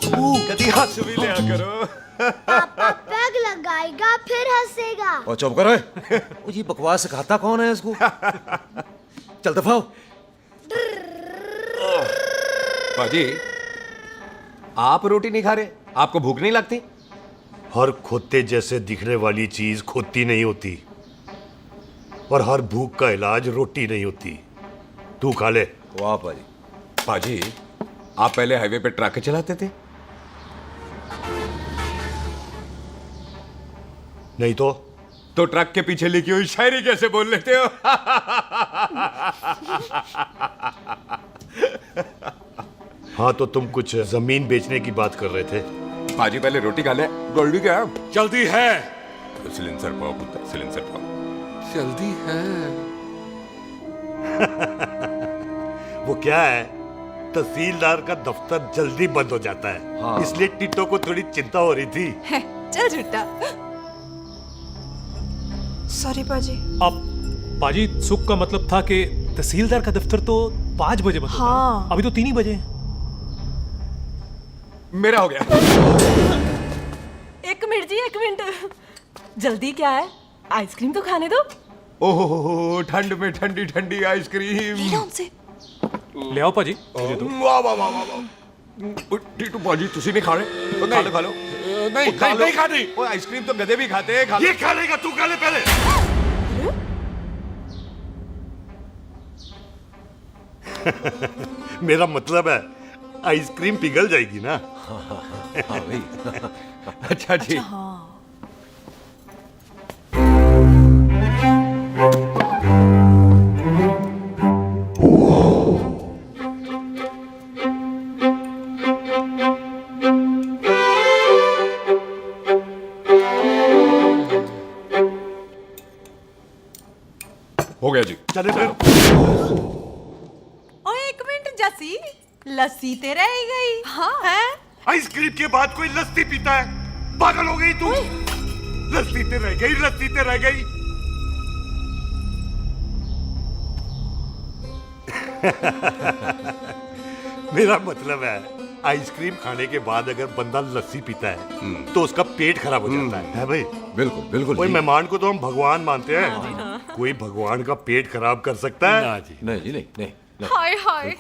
कभी हंस भी लिया करो। पापा पैग लगाएगा फिर हंसेगा। और चुप करो। ओ जी, बकवास सिखाता कौन है इसको? चल दफाओ। पाजी, आप रोटी नहीं खा रहे? आपको भूख नहीं लगती? हर खोते जैसे दिखने वाली चीज खोती नहीं होती, और हर भूख का इलाज रोटी नहीं होती। तू खा ले। वाह पाजी। पाजी, आप पहले हाईवे पे ट्रक चलाते थे? नहीं तो ट्रक के पीछे लिखी हुई शायरी कैसे बोल लेते हो? हाँ, तो तुम कुछ जमीन बेचने की बात कर रहे थे। पाजी, पहले रोटी खा ले। जल्दी क्या? जल्दी है। सिलेंसर पाओ पुत्र, सिलेंसर पाओ। जल्दी है। वो क्या है, तहसीलदार का दफ्तर जल्दी बंद हो जाता है। हाँ। इसलिए टिट्टो को थोड़ी चिंता हो रही थी। है, चल झूठा। सॉरी पाजी। अब पाजी, सुख का मतलब था कि तहसीलदार का दफ्तर तो 5 बजे बंद होता है। हाँ। अभी तो 3 ही बजे। मेरा हो गया। एक मिनट जी, एक मिनट। जल्दी क्या है? आइसक्रीम तो खाने दो। ओहो, ठंड में ठंडी ठंडी आइसक्रीम। उनसे ले आओ पाजी। वाह वाह वाह वाह। टीटू पाजी, तुसी नहीं खा रहे? खा लो, खा लो। नहीं खानी। वो आइसक्रीम तो गधे भी खाते हैं। खा लो। ये खा लेगा, तू खा ले पहले। मेरा मतलब है आइसक्रीम पिघल जाएगी ना। हाँ भाई। अच्छा जी। हो गया जी। चले फिर। ओ एक मिनट जसी, लस्सी ते रह गई। हाँ। हैं? आइसक्रीम के बाद कोई लस्सी पीता है? पागल हो गई तू? लस्सी ते रह गई, लस्सी ते रह गई। मेरा मतलब है, आइसक्रीम खाने के बाद अगर बंदा लस्सी पीता है तो उसका पेट खराब हो जाता है भाई? बिल्कुल बिल्कुल। कोई मेहमान को तो हम भगवान मानते हैं, कोई भगवान का पेट खराब कर सकता है? ना जी। नहीं जी, नहीं नहीं। हाय हाय,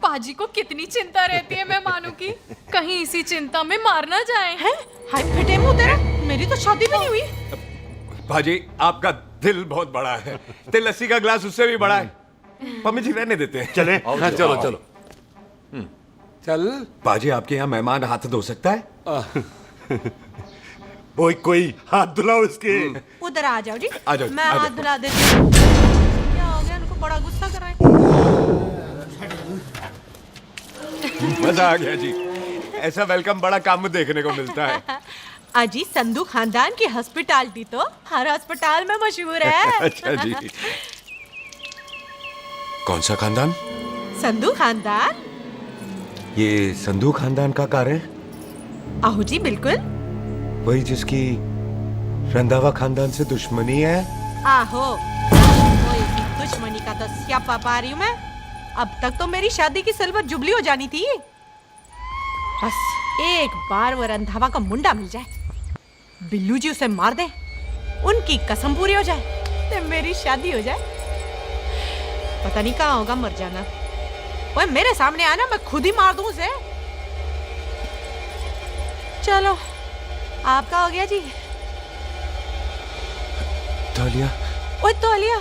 पाजी को कितनी चिंता रहती है मेहमानों की। कहीं इसी चिंता में मार ना जाए। हैं? हाय फिटे मुंह तेरा, मेरी तो शादी भी नहीं हुई। भाजी, आपका दिल बहुत बड़ा है। ते लस्सी का ग्लास उससे भी बड़ा है। मम्मी जी रहने देते हैं। चले। हाँ, चलो चलो। चल। बाजी, आपके यहाँ मेहमान हाथ धो सकता है? कोई हाथ धुलाओ इसके। उधर आ जाओ जी। आ जाओ, मैं आ जाओ। हाथ धुला देती हूँ। क्या हो गया, उनको बड़ा गुस्सा कर रहे हैं। मजा आ गया जी। ऐसा वेलकम बड़ा कम देखने को मिलता है। अजी संधू खानदान की हॉस्पिटैलिटी तो हर अस्पताल में मशहूर है। अच्छा जी। कौन सा खानदान? संधू खानदान। ये संधू खानदान का कार है? आहू जी बिल्कुल। वही जिसकी रंधावा खानदान से दुश्मनी है? आहो, वो इसकी दुश्मनी का तो स्यापा पा रही हूँ मैं। अब तक तो मेरी शादी की सिल्वर जुबली हो जानी थी। बस एक बार वो रंधावा का मुंडा मिल जाए, बिल्लू जी उसे मार दे, उनकी कसम पूरी हो जाए, तो मेरी शादी हो जाए। पता नहीं कहाँ होगा मर जाना। वो मेरे सामने आना, मैं खुद ही मार दूं उसे। चलो आपका हो गया जी। तौलिया। ओए तौलिया।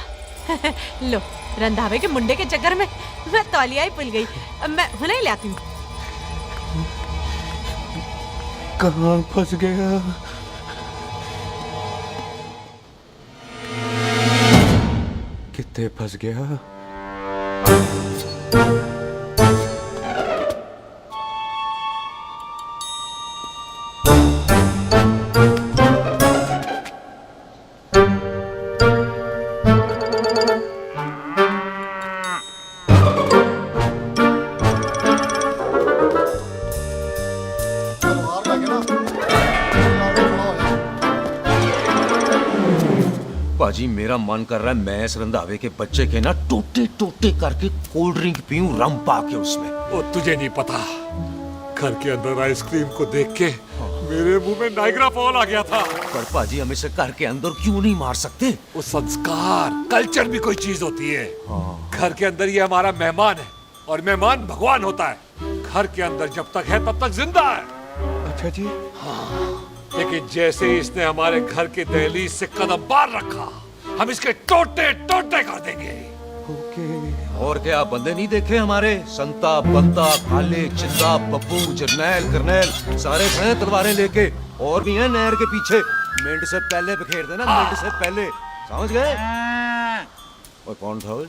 लो, रंधावे के मुंडे के चक्कर में मैं तौलिया ही भूल गई। मैं हुने ही लाती हूँ। कहाँ फंस गया? कितने फंस गया? पाजी मेरा मन कर रहा है मैं इस रंधावे के बच्चे के ना टोटे टोटे करके कोल्ड ड्रिंक पीऊं, रम पाके उसमें। वो तुझे नहीं पता, घर के अंदर आइसक्रीम को देख के मेरे मुंह में नाइग्रा फॉल आ गया था। पर पाजी हम इसे घर के अंदर क्यों नहीं मार सकते? वो संस्कार कल्चर भी कोई चीज होती है। घर के अंदर ये हमारा मेहमान है और मेहमान भगवान होता है। घर के अंदर जब तक है तब तक जिंदा है। अच्छा जी। लेकिन जैसे ही इसने हमारे घर के दहलीज से कदम बाहर रखा, हम इसके टोटे टोटे कर देंगे। और क्या आप बंदे नहीं देखे हमारे? संता बंता खाले चिंदा बब्बू जरनैल करनैल सारे हैं तलवारें लेके, और भी हैं नहर के पीछे। मिनट से पहले बिखेर देना, मिनट से पहले, समझ गए? और कौन था वो?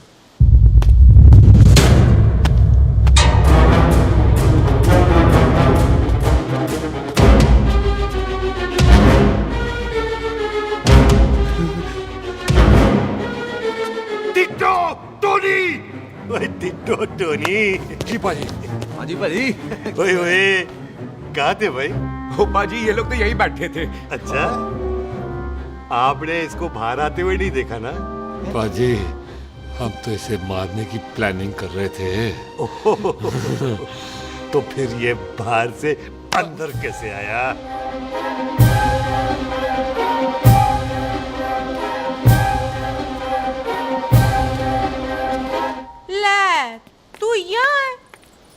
Ditto Tony. ओए टिट्टो टोनी। जी पाजी। हाँ जी पाजी। ओए ओए कहाँ थे भाई? ओ पाजी ये लोग तो यही बैठे थे। अच्छा, आपने इसको बाहर आते हुए नहीं देखा ना? पाजी हम तो इसे मारने की प्लानिंग कर रहे थे। तो फिर ये बाहर से अंदर कैसे आया? ले, तू यहाँ है?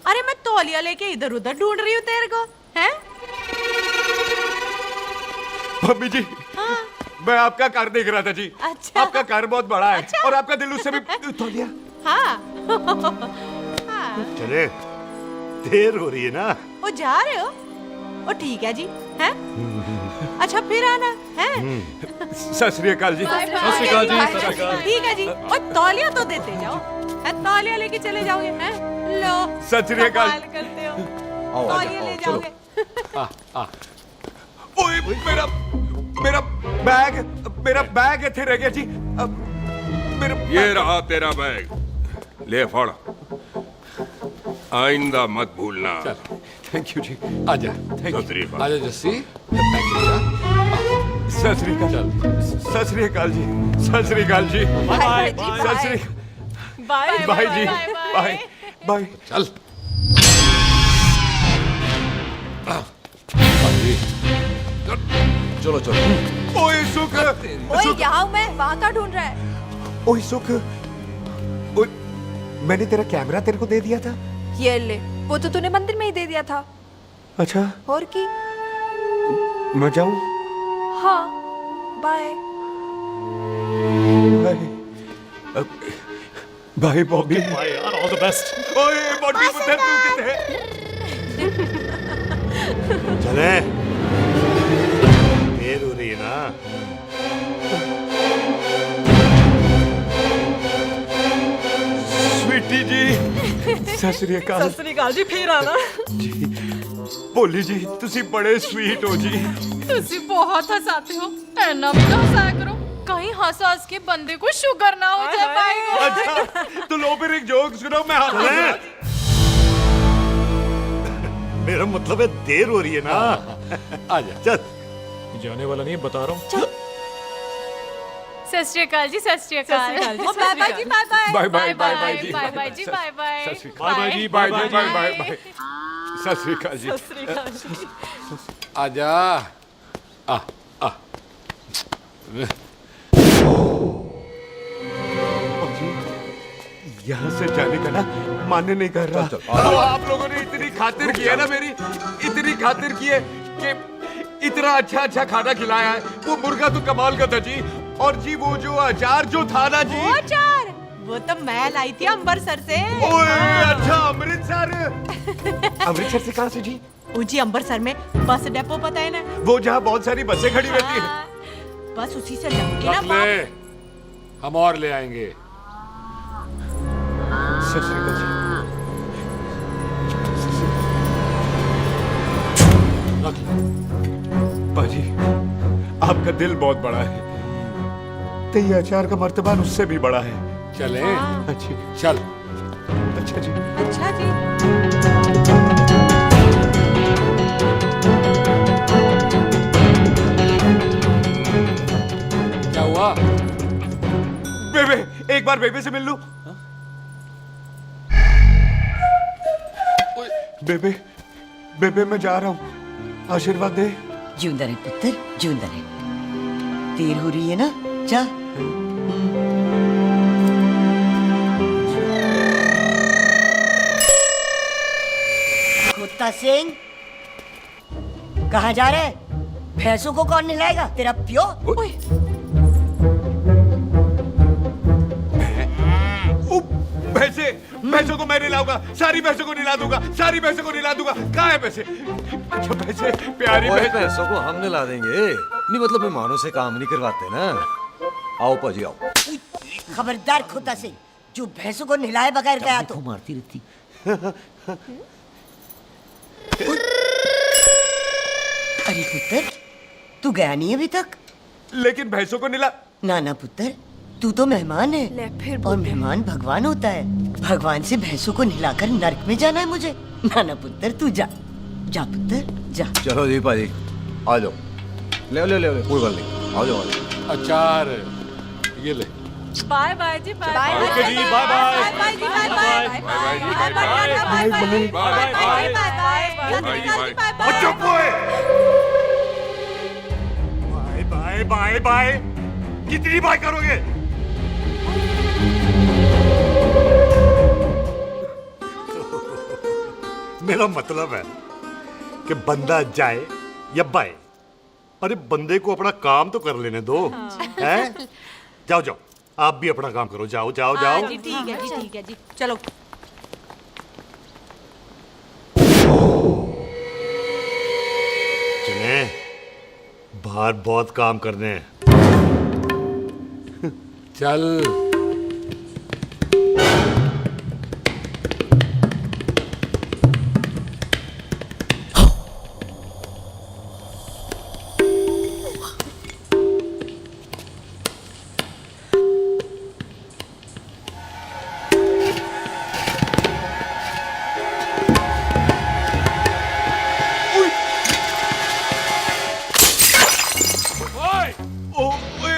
अरे मैं तौलिया लेके इधर उधर ढूंढ रही हूँ तेरे को, हैं? मम्मी जी। हाँ? मैं आपका कार देख रहा था जी। अच्छा। आपका कार बहुत बड़ा है। अच्छा। और आपका दिल उससे भी तौलिया। हाँ। चले, देर हो रही है ना? वो जा रहे हो? वो ठीक है जी, हैं? अच्छा फिर आना, हैं? सत श्री अकाल जी। Bye bye. सत श्री अकाल जी। बाय सत श्री बाय। अकाल। ठीक है जी। और तौलिया तो देते जाओ, हैं? तौलिया लेके चले जाओगे, हैं? लो। सत श्री अकाल। कमाल करते हो। आओ, तौलिया ले चलो। जाओगे। ओए मेरा मेरा मेरा बैग इथे रह गया जी। अब मेरा ये रहा तेरा बैग, ले फड़। आइंदा मत भूलना। थैंक यू जी। आजा। सत श्री अकाल। आजा जस्सी। सत श्री अकाल। सत श्री अकाल जी। सत श्री अकाल जी। बाय सत श्री बाय बाय जी। Bye bye. चल। चलो चलो। ओए सुख। ओए यहाँ हूँ मैं, वहाँ का ढूंढ रहा है? ओए सुख। ओए मैंने तेरा कैमरा तेरे को दे दिया था। ये ले, वो तो तूने मंदिर में ही दे दिया था। अच्छा। और की? मैं जाऊं? हाँ, bye. Bye. Bye Bobby. Bye यार, ऑल द बेस्ट। ओए बॉबी पुत्र तू किथे? चले, देर हो रही है ना? ਸਤਿ ਸ੍ਰੀ ਅਕਾਲ। ਸਤਿ ਸ੍ਰੀ ਅਕਾਲ ਜੀ, ਫੇਰ ਆਣਾ। ਭੋਲੀ ਜੀ ਤੁਸੀਂ ਬੜੇ ਸਵੀਟ ਹੋ ਜੀ। तुसी बहुत हंसाते हो, ऐना भी तो हंसाया करो, कहीं हंस हंस के बंदे को शुगर ना हो जाए भाई को। अच्छा तो लो फिर एक जोक सुनो, मैं मेरा मतलब है देर हो रही है ना। आजा चल। जाने वाला नहीं है, बता रहा हूँ। सत श्री अकाल जी, सत श्री अकाल। बाय बाय जी, bye bye. Bye bye bye bye जी, बाय बाय जी, बाय बाय। बाय बाय जी, bye bye bye bye bye. सत श्री अकाल जी। सत श्री अकाल जी। आजा आ आ यहाँ से जाने का ना मान्य नहीं कर रहा। आप लोगों ने इतनी खातिर की है ना मेरी, इतनी खातिर की है कि इतना अच्छा अच्छा खाना खिलाया है। वो मुर्गा तो कमाल का था जी, और जी वो जो अचार जो था ना जी, वो अचार वो तो मैं लाई थी अमृतसर से। ओए अच्छा अमृतसर। अमृतसर से कहाँ से जी? जी अमृतसर में बस डिपो पता है ना, वो जहाँ बहुत सारी बसें खड़ी रहती हैं। बस उसी से जाऊंगी ना। रख ले, हम और ले आएंगे। सत श्री अकाल जी। बाजी आपका दिल बहुत बड़ा है, तो ये अचार का मर्तबान उससे भी बड़ा है। चले अच्छी चल। अच्छा जी। अच्छा जी। क्या हुआ? बेबे एक बार बेबे से मिल लूं। बेबे बेबे मैं जा रहा हूँ, आशीर्वाद दे। जिंदा रहे पुत्र, जिंदा रहे। देर हो रही है ना, जा। कुत्ता सिंह कहाँ जा रहे? भैंसों को कौन नहलाएगा? तेरा प्यो? भैंसों को मैं नहलाऊंगा, सारी भैंसों को नहला दूंगा, सारी भैंसों को नहला दूंगा। कहाँ है पैसे? अच्छा पैसे प्यारी पैसों को हम नहला देंगे, नहीं मतलब मेहमानों से काम नहीं करवाते ना। आओ पाजी आओ। खबरदार कुत्ता सिंह, जो भैंसों को नहलाए बगैर गया तो मारती रहती। अरे पुत्र, तू गया नहीं अभी तक? लेकिन भैंसों को नहला। ना ना पुत्र, तू तो मेहमान है, और मेहमान भगवान होता है। भगवान से भैंसों को नहलाकर नरक में जाना है मुझे? ना ना पुत्र, तू जा, जा पुत्र जा। चलो जी पाजी आ जाओ, ले ले ले ले, कोई बात नहीं, आ जाओ आ जाओ। अचार ये ले। बाय बाय जी, बाय बाय। ओके जी, बाय बाय। बाय बाय जी, बाय बाय। बाय बाय जी, bye bye. Bye bye bye. चुप हुए। Bye bye bye. कितनी बाय करोगे? मेरा मतलब है कि बंदा जाए या बाय, अरे बंदे को अपना काम तो कर लेने दो। हैं? जाओ जाओ, आप भी अपना काम करो, जाओ जाओ जाओ। जी ठीक है जी, ठीक है जी, चलो। चले, बाहर बहुत काम करने हैं। चल।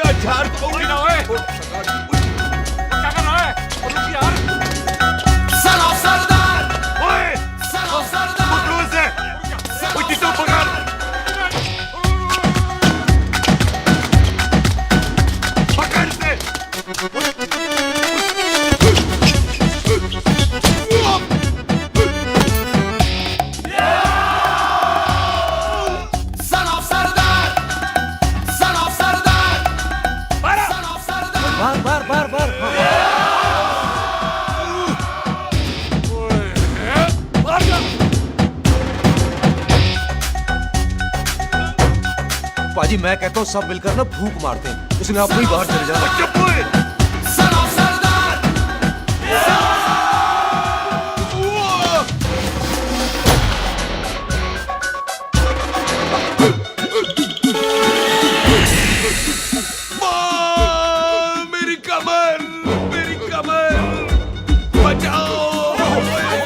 अचार तो गिना है। क्या कर रहा है? रुक यार। सलाम सरदार। ओए, सलाम सरदार। पकड़ो इसे। ओए टिट्टू पकड़। पकड़ इसे। सलाम सरदार। सलाम सरदार। बार बार बार बार। पाजी मैं कहता हूँ सब मिलकर ना भूख मारते हैं, इसलिए आप वहीं बाहर चले जाना। चुप हुए। सलाम सरदार। कमर, मेरी कमर, बचाओ,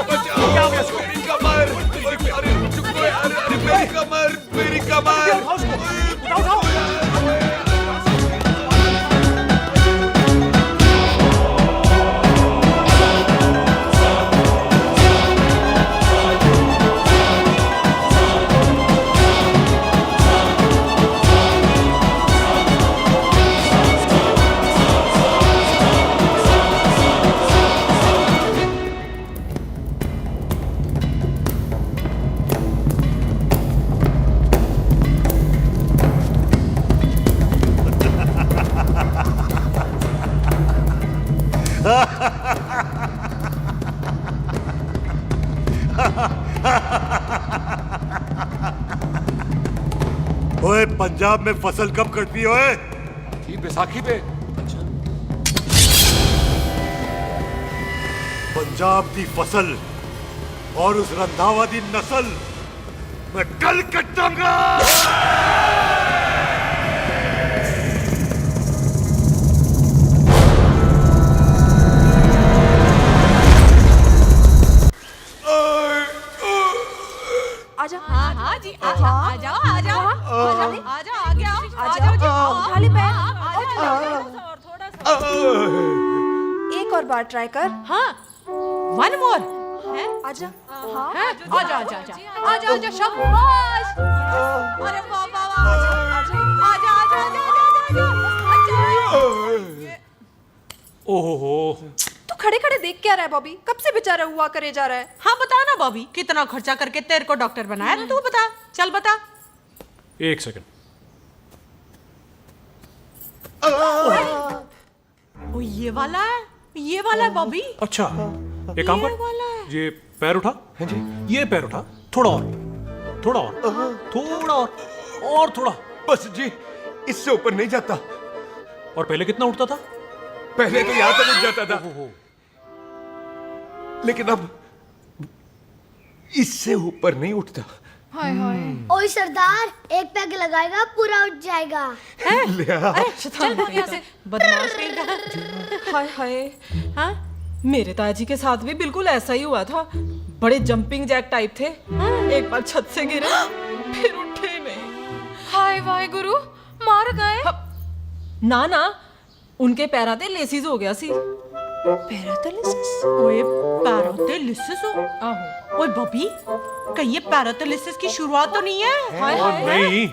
बचाओ, मेरी कमर, अरे चुप करो यार, अरे मेरी कमर, मेरी कमर। ओए पंजाब में फसल कब कटती है ओए? ये बैसाखी पे। पंजाब की फसल और उस रंधावा दी नस्ल मैं कल कटाऊंगा। आजा। हाँ हाँ जी, आजा आजा आजा आजा आ गया, आ जाओ जी, उठा ले पैर, थोड़ा सा। एक और बार ट्राई कर। हाँ, वन मोर। आजा। हाँ, आजा आजा आजा आजा आजा शाबाश। अरे वाह वाह वाह, आजा आजा आजा आजा आजा। ओहो, तू खड़े खड़े देख क्या रहा है बॉबी? कब से बेचारा हुआ करे जा रहा है? हाँ बता ना बॉबी, कितना खर्चा करके तेरे को डॉक्टर बनाया? तू बता, चल बता। एक सेकंड। ओ ये वाला है, ये वाला है बॉबी। अच्छा, एक काम कर, ये पैर उठा। हाँ जी। ये पैर उठा, थोड़ा और, थोड़ा और, थोड़ा और थोड़ा। बस जी, इससे ऊपर नहीं जाता। और पहले कितना उठता था? पहले तो यहां तक उठ जाता था, लेकिन अब इससे ऊपर नहीं उठता। हाय हाय। ओए सरदार, एक पैग लगाएगा पूरा उठ जाएगा। चल भाग यहाँ से, बदमाश कहीं का। हाय हाय। हाँ, मेरे ताजी के साथ भी बिल्कुल ऐसा ही हुआ था। बड़े जंपिंग जैक टाइप थे। एक बार छत से गिरे, फिर उठे नहीं। हाय वाहे गुरु, मार गए? ना ना, उनके पैरा ते लेसिस हो गया सी। पैरालिसिस? ओए पैरालिसिस हो? आहो। ओए बॉबी, कहीं ये पैरालिसिस की शुरुआत तो नहीं है? हाय हाय। नहीं,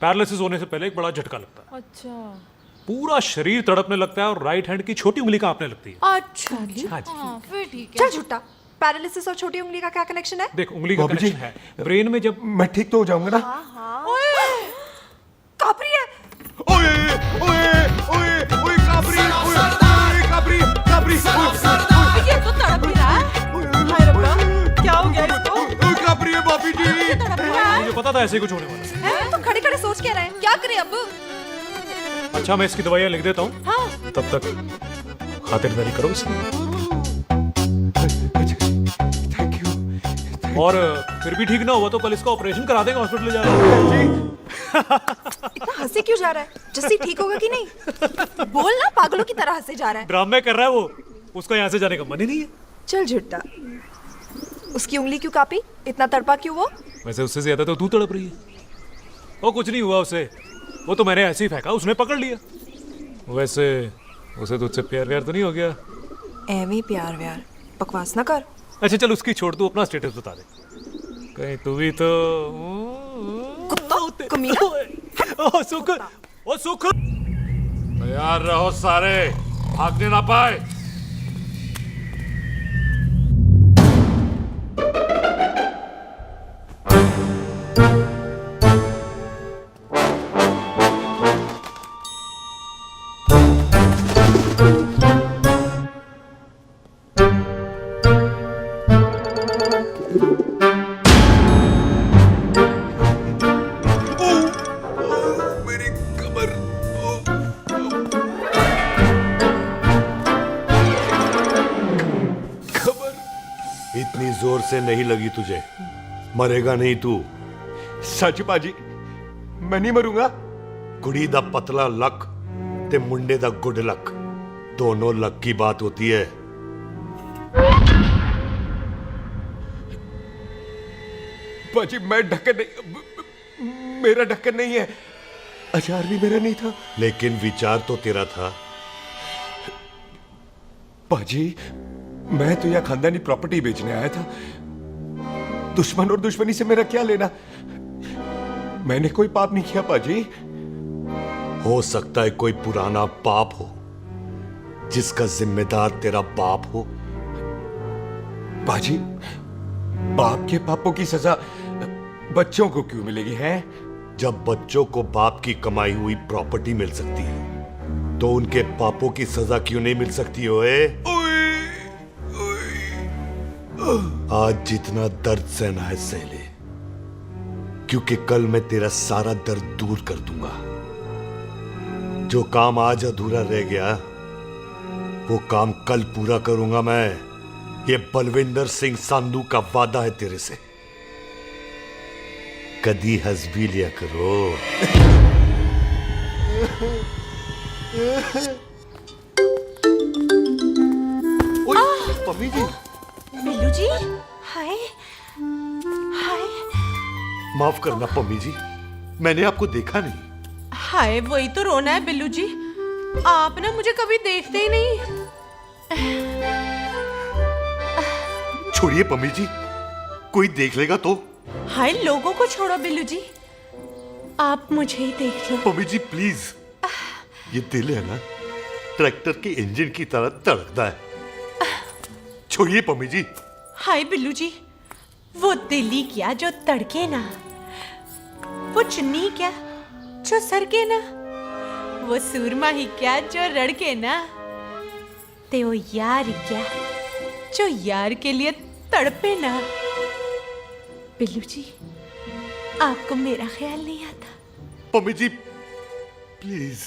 पैरालिसिस होने से पहले एक बड़ा झटका लगता है। अच्छा। पूरा शरीर तड़पने लगता है और राइट हैंड की छोटी उंगली कांपने लगती है। अच्छा जी। हाँ जी। फिर ठीक है। चल झूठा, पैरालिसिस और छोटी उंगली का क्या कनेक्शन है? देख, उंगली का कनेक्शन है ब्रेन में। जब मैं ठीक तो हो जाऊंगा ना? ओए, कापरी है। ओए ओए ओए ओए काबरी, ओए काबरी काबरी, ये तो तड़प ही रहा है। हाय रब्बा, क्या हो गया इसको? ओए काबरी है बाबी जी। मुझे पता था ऐसे कुछ होने वाला है। तुम खड़े खड़े सोच क्या रहे हैं? क्या करें अब? अच्छा, मैं इसकी दवाइयाँ लिख देता हूँ। हाँ। तब तक खातिरदारी करो इसकी। Thank you. और फिर भी ठीक ना हुआ तो कल इसका ऑपरेशन करा देंगे, हॉस्पिटल ले जाएगा। इतना हंसे क्यों जा रहा है? जस्सी ठीक होगा कि नहीं? बोल ना, पागलों की तरह हंसे जा रहा है। ड्रामे कर रहा है वो, उसका यहाँ से जाने का मन ही नहीं है। चल झुट्टा, उसकी उंगली क्यों कापी? इतना तड़पा क्यों वो? वैसे उससे ज्यादा तो तू तड़प रही है। वो कुछ नहीं हुआ उसे, वो तो मैंने ऐसे ही फेंका, उसने पकड़ लिया। वैसे उसे तुझसे प्यार व्यार तो नहीं हो गया? एवी प्यार व्यार, बकवास ना कर। अच्छा चल, उसकी छोड़, तू अपना स्टेटस बता दे। कहीं तू भी तो कुत्ता कमीना। ओ सुख, ओ सुख। तैयार रहो सारे, भागने ना पाए। इतनी जोर से नहीं लगी तुझे, मरेगा नहीं तू। सच बाजी, मैं नहीं मरूंगा। कुड़ी दा पतला लक ते मुंडे दा गुड लक। दोनों लक की बात होती है। पाजी मैं ढक्कन नहीं, मेरा ढक्कन नहीं है, अचार भी मेरा नहीं था। लेकिन विचार तो तेरा था। पाजी मैं तो यह खानदानी प्रॉपर्टी बेचने आया था, दुश्मन और दुश्मनी से मेरा क्या लेना। मैंने कोई पाप नहीं किया पाजी। हो सकता है कोई पुराना पाप हो जिसका जिम्मेदार तेरा बाप हो। पाजी बाप के पापों की सजा बच्चों को क्यों मिलेगी है? जब बच्चों को बाप की कमाई हुई प्रॉपर्टी मिल सकती है तो उनके पापों की सजा क्यों नहीं मिल सकती ओए? आज जितना दर्द सहना है सह ले, क्योंकि कल मैं तेरा सारा दर्द दूर कर दूंगा। जो काम आज अधूरा रह गया वो काम कल पूरा करूंगा मैं। ये बलविंदर सिंह संधू का वादा है तेरे से। कदी हंस भी लिया करो। मम्मी जी। बिल्लू जी हाय हाय। माफ करना पम्मी जी, मैंने आपको देखा नहीं। हाय वही तो रोना है बिल्लू जी, आप ना मुझे कभी देखते ही नहीं। छोड़िए पम्मी जी, कोई देख लेगा तो। हाय लोगों को छोड़ो बिल्लू जी, आप मुझे ही देख लो। पम्मी जी प्लीज, ये दिल है ना ट्रैक्टर के इंजन की तरह तड़कता है। छोड़िए पम्मी जी। हाय बिल्लू जी, वो दिल्ली क्या जो तड़के ना, वो चुन्नी क्या जो सरके ना, वो सूरमा ही क्या जो रड़के ना, ते वो यार क्या जो यार के लिए तड़पे ना। बिल्लू जी आपको मेरा ख्याल नहीं आता? पम्मी जी प्लीज।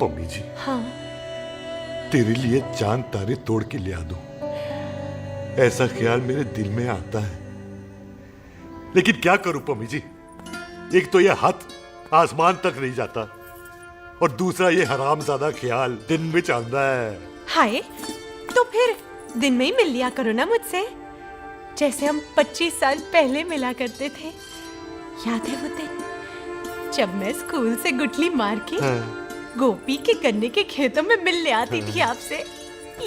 पम्मी जी हाँ तेरे लिए चांद तारे तोड़ के ले आ दूं, ऐसा ख्याल मेरे दिल में आता है। लेकिन क्या करूं पम्मी जी, एक तो यह हाथ आसमान तक नहीं जाता और दूसरा ये हरामजादा ख्याल दिन में चलता है। हाय तो फिर दिन में ही मिल लिया करो ना मुझसे, जैसे हम 25 साल पहले मिला करते थे। याद है वो दिन जब मैं स्कूल से गुठली मार के गोपी के गन्ने के खेतों में मिलने आती थी आपसे,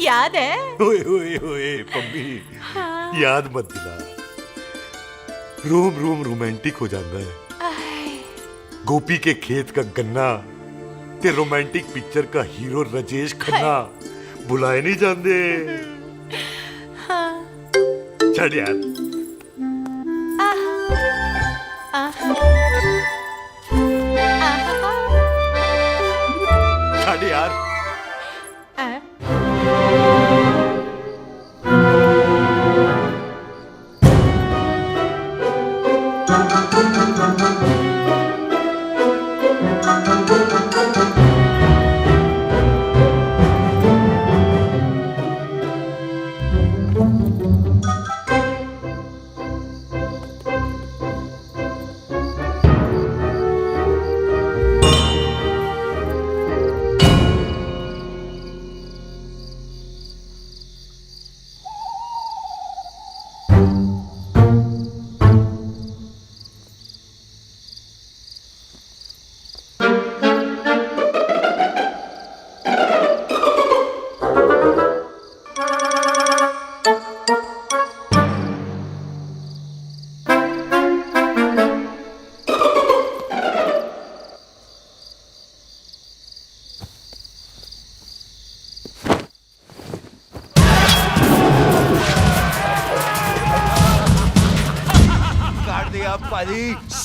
याद है? ओए ओए ओए पम्मी, हाँ। याद मत दिला, रोम रोम रोमांटिक हो जाता है। गोपी के खेत का गन्ना ते रोमांटिक पिक्चर का हीरो राजेश खन्ना बुलाए नहीं जाते। हाँ। छड़ यार। छड़ यार।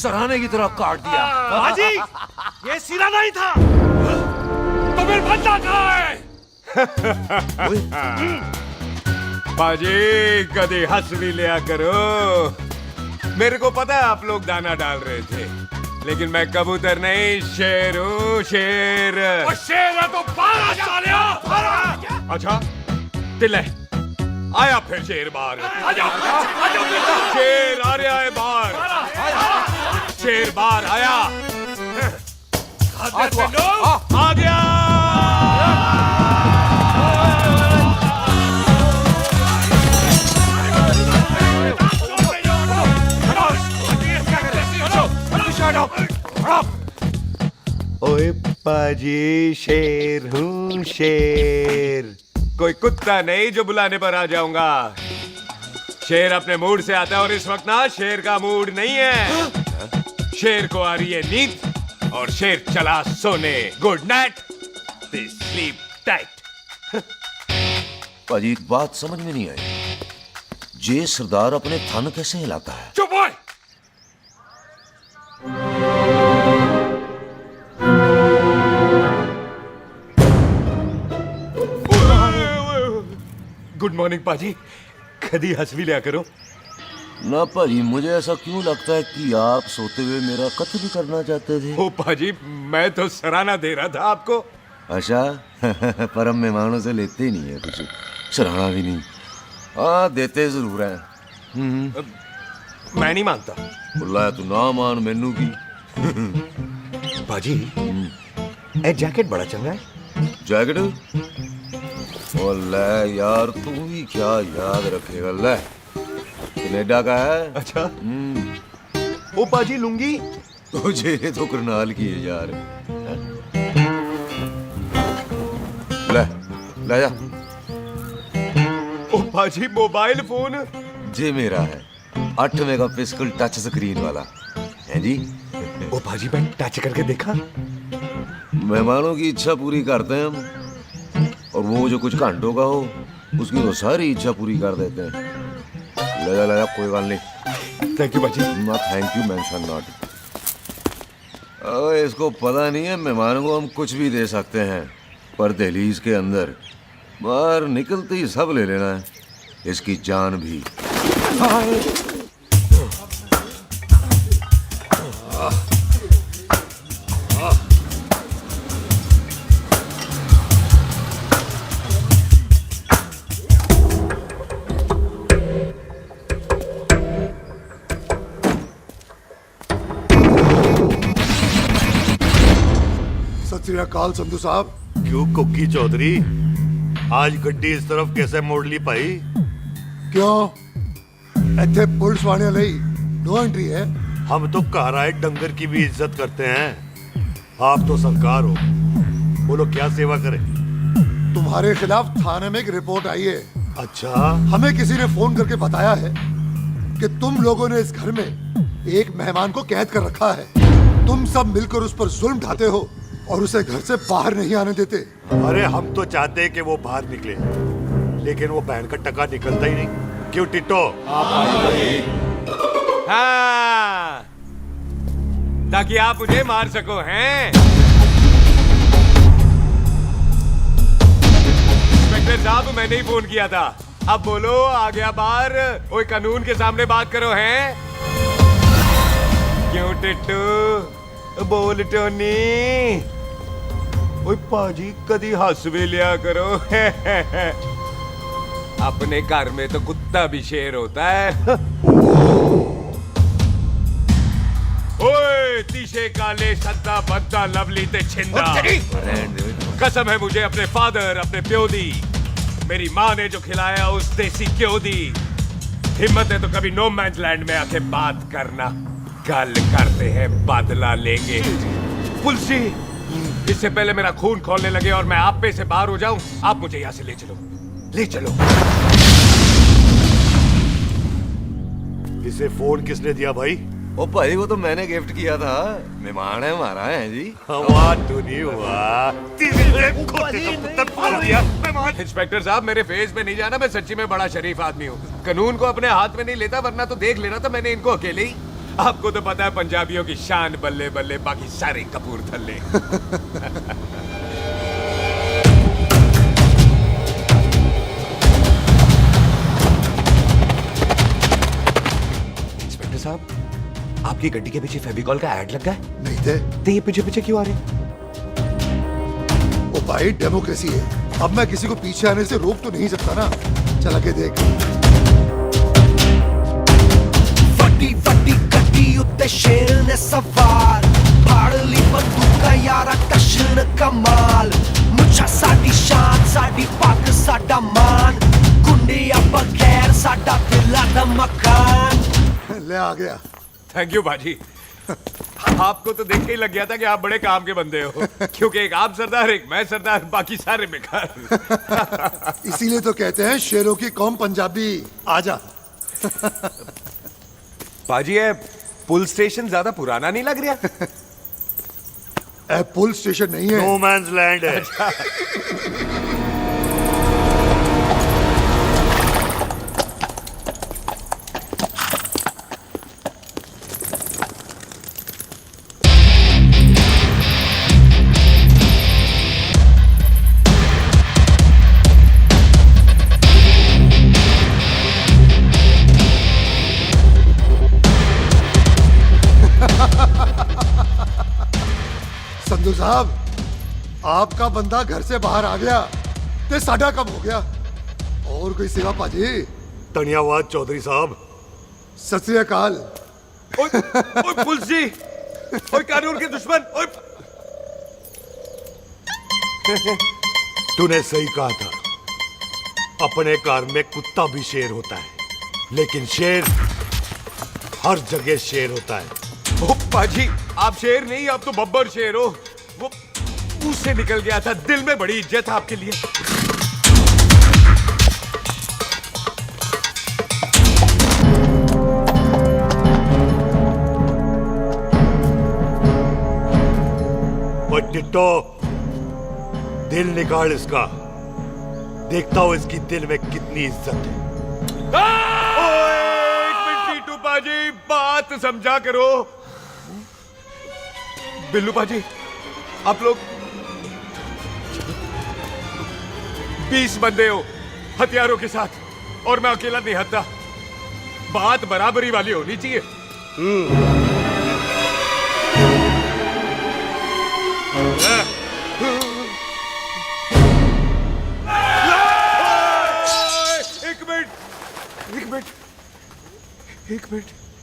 सराहने की तरह काट दिया। बाजी, ये सिरा नहीं था। तो फिर बंदा कहाँ है? पाजी कभी हंस भी लिया करो। मेरे को पता है आप लोग दाना डाल रहे थे, लेकिन मैं कबूतर नहीं शेर हूँ, शेर। और शेर है तो 12 सालिया। अच्छा दिल है, आया फिर शेर बाहर। आजा, आजा, आजा, शेर आ रहा है बाहर। शेर बार आया। आ गया। ओए पाजी, शेर हूँ शेर। कोई कुत्ता नहीं जो बुलाने पर आ जाऊंगा। शेर अपने मूड से आता है और इस वक्त ना शेर का मूड नहीं है। शेर को आ रही है नींद और शेर चला सोने। Good night, sleep tight. पाजी एक बात समझ में नहीं आई, जे सरदार अपने थन कैसे हिलाता है? चुप हो। गुड मॉर्निंग पाजी, कदी हंस भी लिया करो। ना पाजी, मुझे ऐसा क्यों लगता है कि आप सोते हुए मेरा कत्ल भी करना चाहते थे? ओ पाजी, मैं तो सराहना दे रहा था आपको। अच्छा पर हम मेहमानों से लेते ही नहीं है कुछ, सराहना भी नहीं। हाँ देते जरूर हैं। मैं नहीं मानता। बुलाया तू ना मान मैनू की। पाजी ए जैकेट बड़ा चंगा है। जैकेट? ओ ले यार, तू भी क्या याद रखेगा। ले कनेडा का है। अच्छा। ओ पाजी लुंगी तुझे तो करनाल की है यार। ले ले जा। ओ पाजी मोबाइल फोन जे मेरा है, 8 मेगापिक्सल टच स्क्रीन वाला है जी। ओ पाजी मैं टच करके देखा। मेहमानों की इच्छा पूरी करते हैं हम, और वो जो कुछ घंटों का हो उसकी तो सारी इच्छा पूरी कर देते हैं। ले जा कोई बात नहीं। थैंक यू पाजी। ना थैंक यू मेंशन नॉट। इसको पता नहीं है मेहमानों को हम कुछ भी दे सकते हैं, पर दहलीज के अंदर बाहर निकलते ही सब ले लेना है, इसकी जान भी। सत श्री अकाल संधू साहब। क्यों कुक्की चौधरी, आज गड्डी इस तरफ कैसे मोड़ ली पाई? क्यों इतने पुलिस वाले नहीं नो एंट्री है? हम तो कहराए डंगर की भी इज्जत करते हैं। आप तो सरकार हो, बोलो क्या सेवा करें? तुम्हारे खिलाफ थाने में एक रिपोर्ट आई है। अच्छा। हमें किसी ने फोन करके बताया है कि तुम लोगों ने इस घर में एक मेहमान को कैद कर रखा है। तुम सब मिलकर उस पर जुल्म ढाते हो और उसे घर से बाहर नहीं आने देते। अरे हम तो चाहते हैं कि वो बाहर निकले, लेकिन वो बहन का टका निकलता ही नहीं। क्यों टिट्टो? हाँ, ताकि आप मुझे मार सको हैं। इंस्पेक्टर साहब, मैंने ही फोन किया था। अब बोलो, आ गया बाहर? ओए कानून के सामने बात करो हैं। क्यों टिट्टू? बोल टोनी। ओए पाजी कदी हंस भी लिया करो। अपने घर में तो कुत्ता भी शेर होता है। ओए तीशे काले सद्दा बद्दा लवली ते छिंदा, कसम है मुझे अपने फादर, अपने प्यो दी, मेरी माँ ने जो खिलाया उस देसी क्यों दी। हिम्मत है तो कभी नो मैंस लैंड में आके बात करना। कल करते हैं, बदला लेंगे। पुलसी, इससे पहले मेरा खून खोलने लगे और मैं आप पे से बाहर हो जाऊं, आप मुझे यहाँ से ले चलो, ले चलो। इसे फोन किसने दिया भाई? ओ भाई वो तो मैंने गिफ्ट किया था, मेहमान है हमारा है जी। वाह टोनी वाह। इंस्पेक्टर साहब, मेरे फेस पे नहीं जाना, मैं सच्ची में बड़ा शरीफ आदमी हूँ। कानून को अपने हाथ में नहीं लेता, वरना तो देख लेना था मैंने इनको अकेले ही। आपको तो पता है पंजाबियों की शान बल्ले बल्ले, बाकी सारे कपूरथले। इंस्पेक्टर साहब, आपकी गड्डी के पीछे फेविकॉल का ऐड लग गया है? नहीं थे। तो ये पीछे पीछे क्यों आ रहे हैं? ओ भाई डेमोक्रेसी है, अब मैं किसी को पीछे आने से रोक तो नहीं सकता ना। चला के देख। फटी फटी कटी ते शेर ने सवार फाड़ ली बंदूका यारा कशन कमाल मुझा साडी शान साडी पग साडा मान गुंडिया बगैर साडा दिला दा मकान। ले आ गया। थैंक यू बाजी। आपको तो देख के ही लग गया था कि आप बड़े काम के बंदे हो, क्योंकि एक आप सरदार, एक मैं सरदार, बाकी सारे बेकार। इसीलिए तो कहते हैं शेरों की कौम पंजाबी। आजा। बाजी ये पुल स्टेशन ज्यादा पुराना नहीं लग रहा? पुल स्टेशन नहीं है, नो मैंस लैंड है। संधू साहब, आपका बंदा घर से बाहर आ गया ते साडा कब हो गया। और कोई सेवा पाजी? धन्यवाद चौधरी साहब। सत श्री अकाल। ओए पुलिस जी, ओए कानून के दुश्मन, ओए। तूने सही कहा था, अपने घर में कुत्ता भी शेर होता है, लेकिन शेर हर जगह शेर होता है। ओ पाजी, आप शेर नहीं, आप तो बब्बर शेर हो। वो मुंह से निकल गया था, दिल में बड़ी इज्जत है आपके लिए। ओए टिट्टो, दिल निकाल इसका, देखता हूं इसकी दिल में कितनी इज्जत है। एक मिनट टीटू पाजी, बात समझा करो। बिल्लू पाजी, आप लोग 20 बंदे हो हथियारों के साथ, और मैं अकेला नहीं हटता। बात बराबरी वाली होनी चाहिए।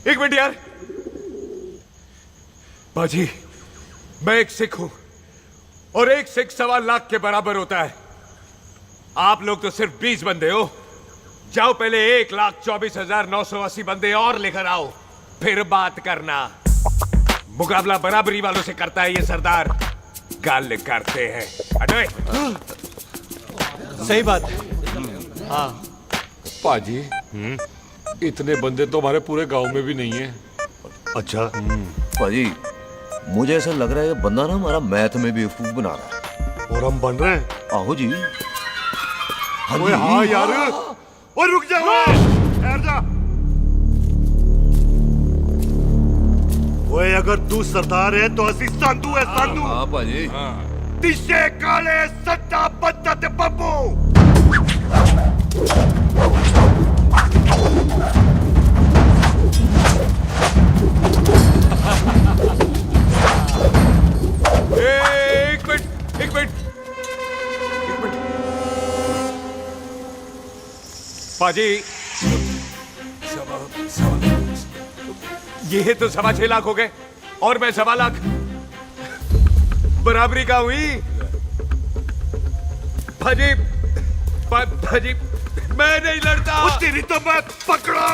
एक मिनट यार। बाजी, मैं एक सिख हूं, और एक सिख 1.25 लाख के बराबर होता है। आप लोग तो सिर्फ 20 बंदे हो। जाओ पहले 1,24,980 बंदे और लेकर आओ, फिर बात करना। मुकाबला बराबरी वालों से करता है ये सरदार, गाल करते हैं। हटो। सही बात है। हाँ पाजी, इतने बंदे तो हमारे पूरे गांव में भी नहीं है। अच्छा पाजी, मुझे ऐसा लग रहा है ये बंदा ना हमारा मैथ में बेवकूफ बना रहा है। और हम बन रहे हैं? आहो जी। ओए हाँ यार, ओए रुक जा, ठहर जा। ओए अगर तू सरदार है तो असी संधू है, संधू। हाँ पाजी। दिशे काले सट्टा बद्दा ते बब्बू। एक मिनट। पाजी, ये तो 6.25 लाख हो गए, और मैं 1.25 लाख। बराबरी का हुई। भाजी, भाजी, मैं नहीं लड़ता। तेरी तो मैं पकड़ो।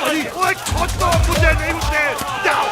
ओए छोड़ो मुझे, नहीं उठे। जाओ।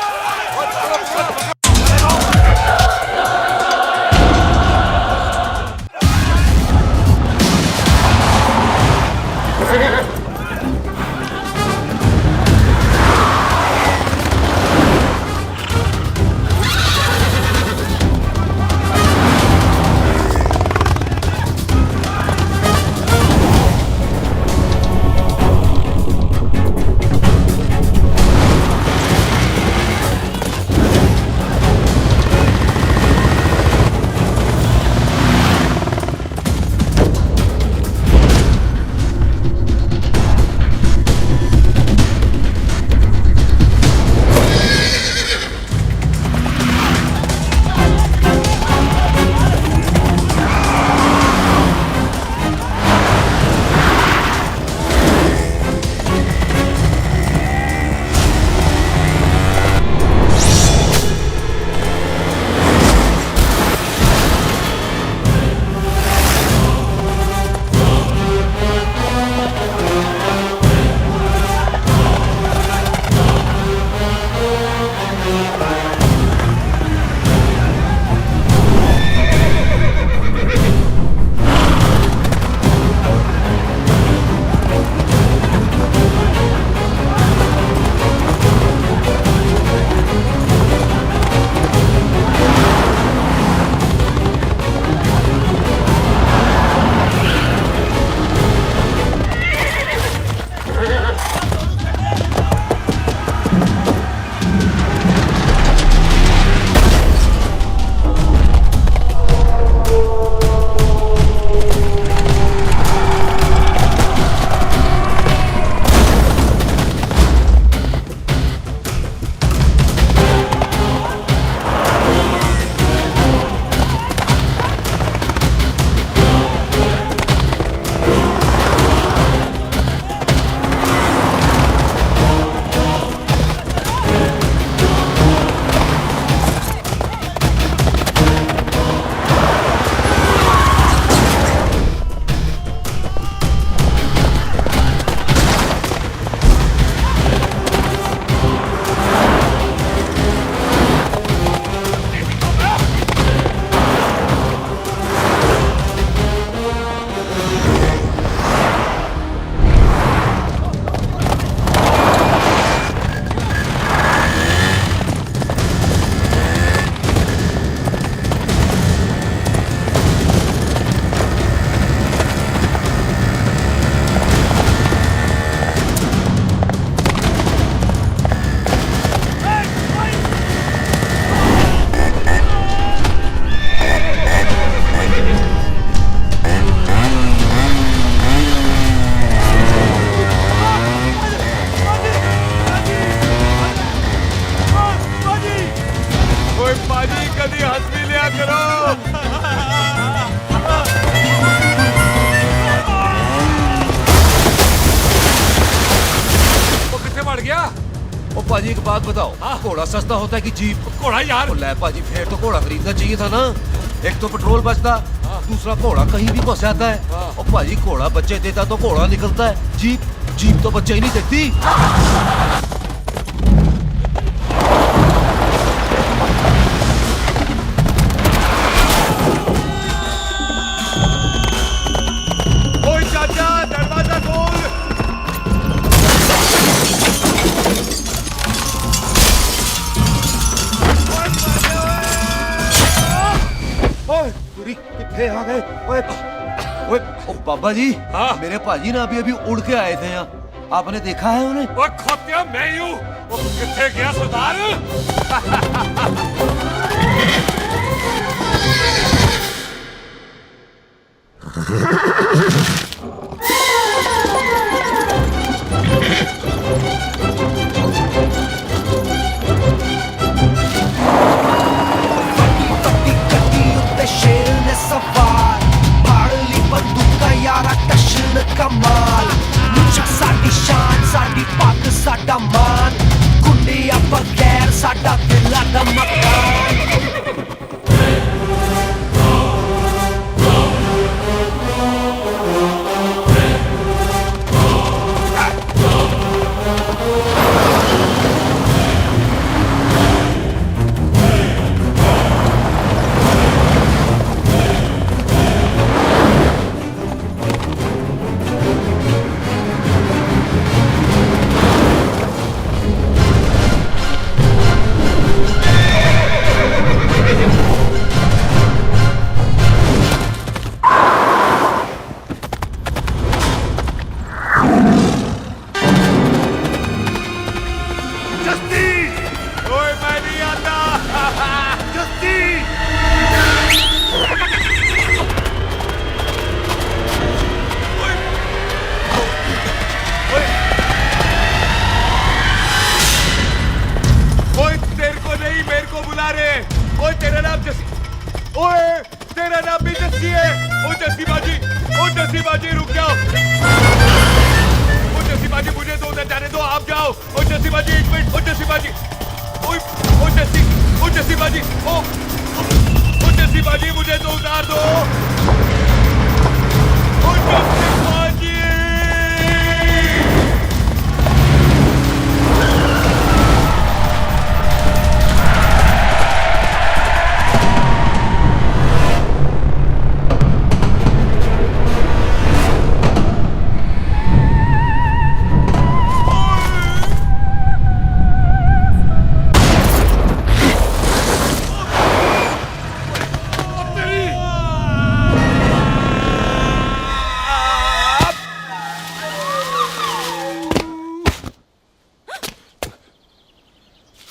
पाजी कभी हंस भी लिया करो। वो कितने बढ़ गया? ओ पाजी एक बात बताओ, घोड़ा सस्ता होता है कि जीप? घोड़ा यार। ले पाजी फिर तो घोड़ा खरीदना चाहिए था ना। एक तो पेट्रोल बचता, दूसरा घोड़ा कहीं भी फंस जाता है। और पाजी घोड़ा बच्चे देता तो घोड़ा निकलता है, जीप तो बच्चे ही नहीं देती। ओए चाचा दरवाजा खोल। कितने आ गए? ओए ओ बाबा जी, मेरे पाजी ना अभी उड़ के आए थे यहाँ, आपने देखा है उन्हें? वो खोतिया मैं ही हूँ। वो कितने गया सरदार? शेर ने सवार फाड़ली बंदूका यारा टशन कमाल मुझा साडी शान साडी पग साडा मान गुंडिया बगैर साडा दिला दा मकान।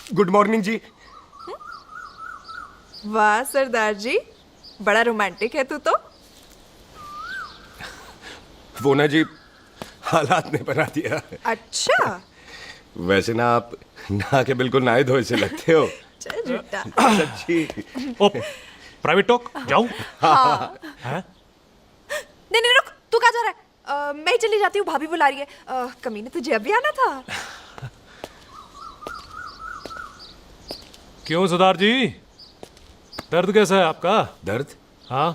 गुड मॉर्निंग जी। वाह सरदार जी, बड़ा रोमांटिक है तू तो। वो ना जी, हालात ने बना दिया। अच्छा। वैसे ना आप नहा के बिल्कुल नहाए धोए से लगते हो। चल झूठा। सच्ची। ओ प्राइवेट टॉक जाऊं? हाँ। हैं? नहीं रुक, तू कहाँ जा रहा है? मैं ही चली जाती हूँ, भाभी बुला रही है। कमीने तुझे अभी आना था। क्यों सरदार जी, दर्द कैसा है आपका? दर्द? हाँ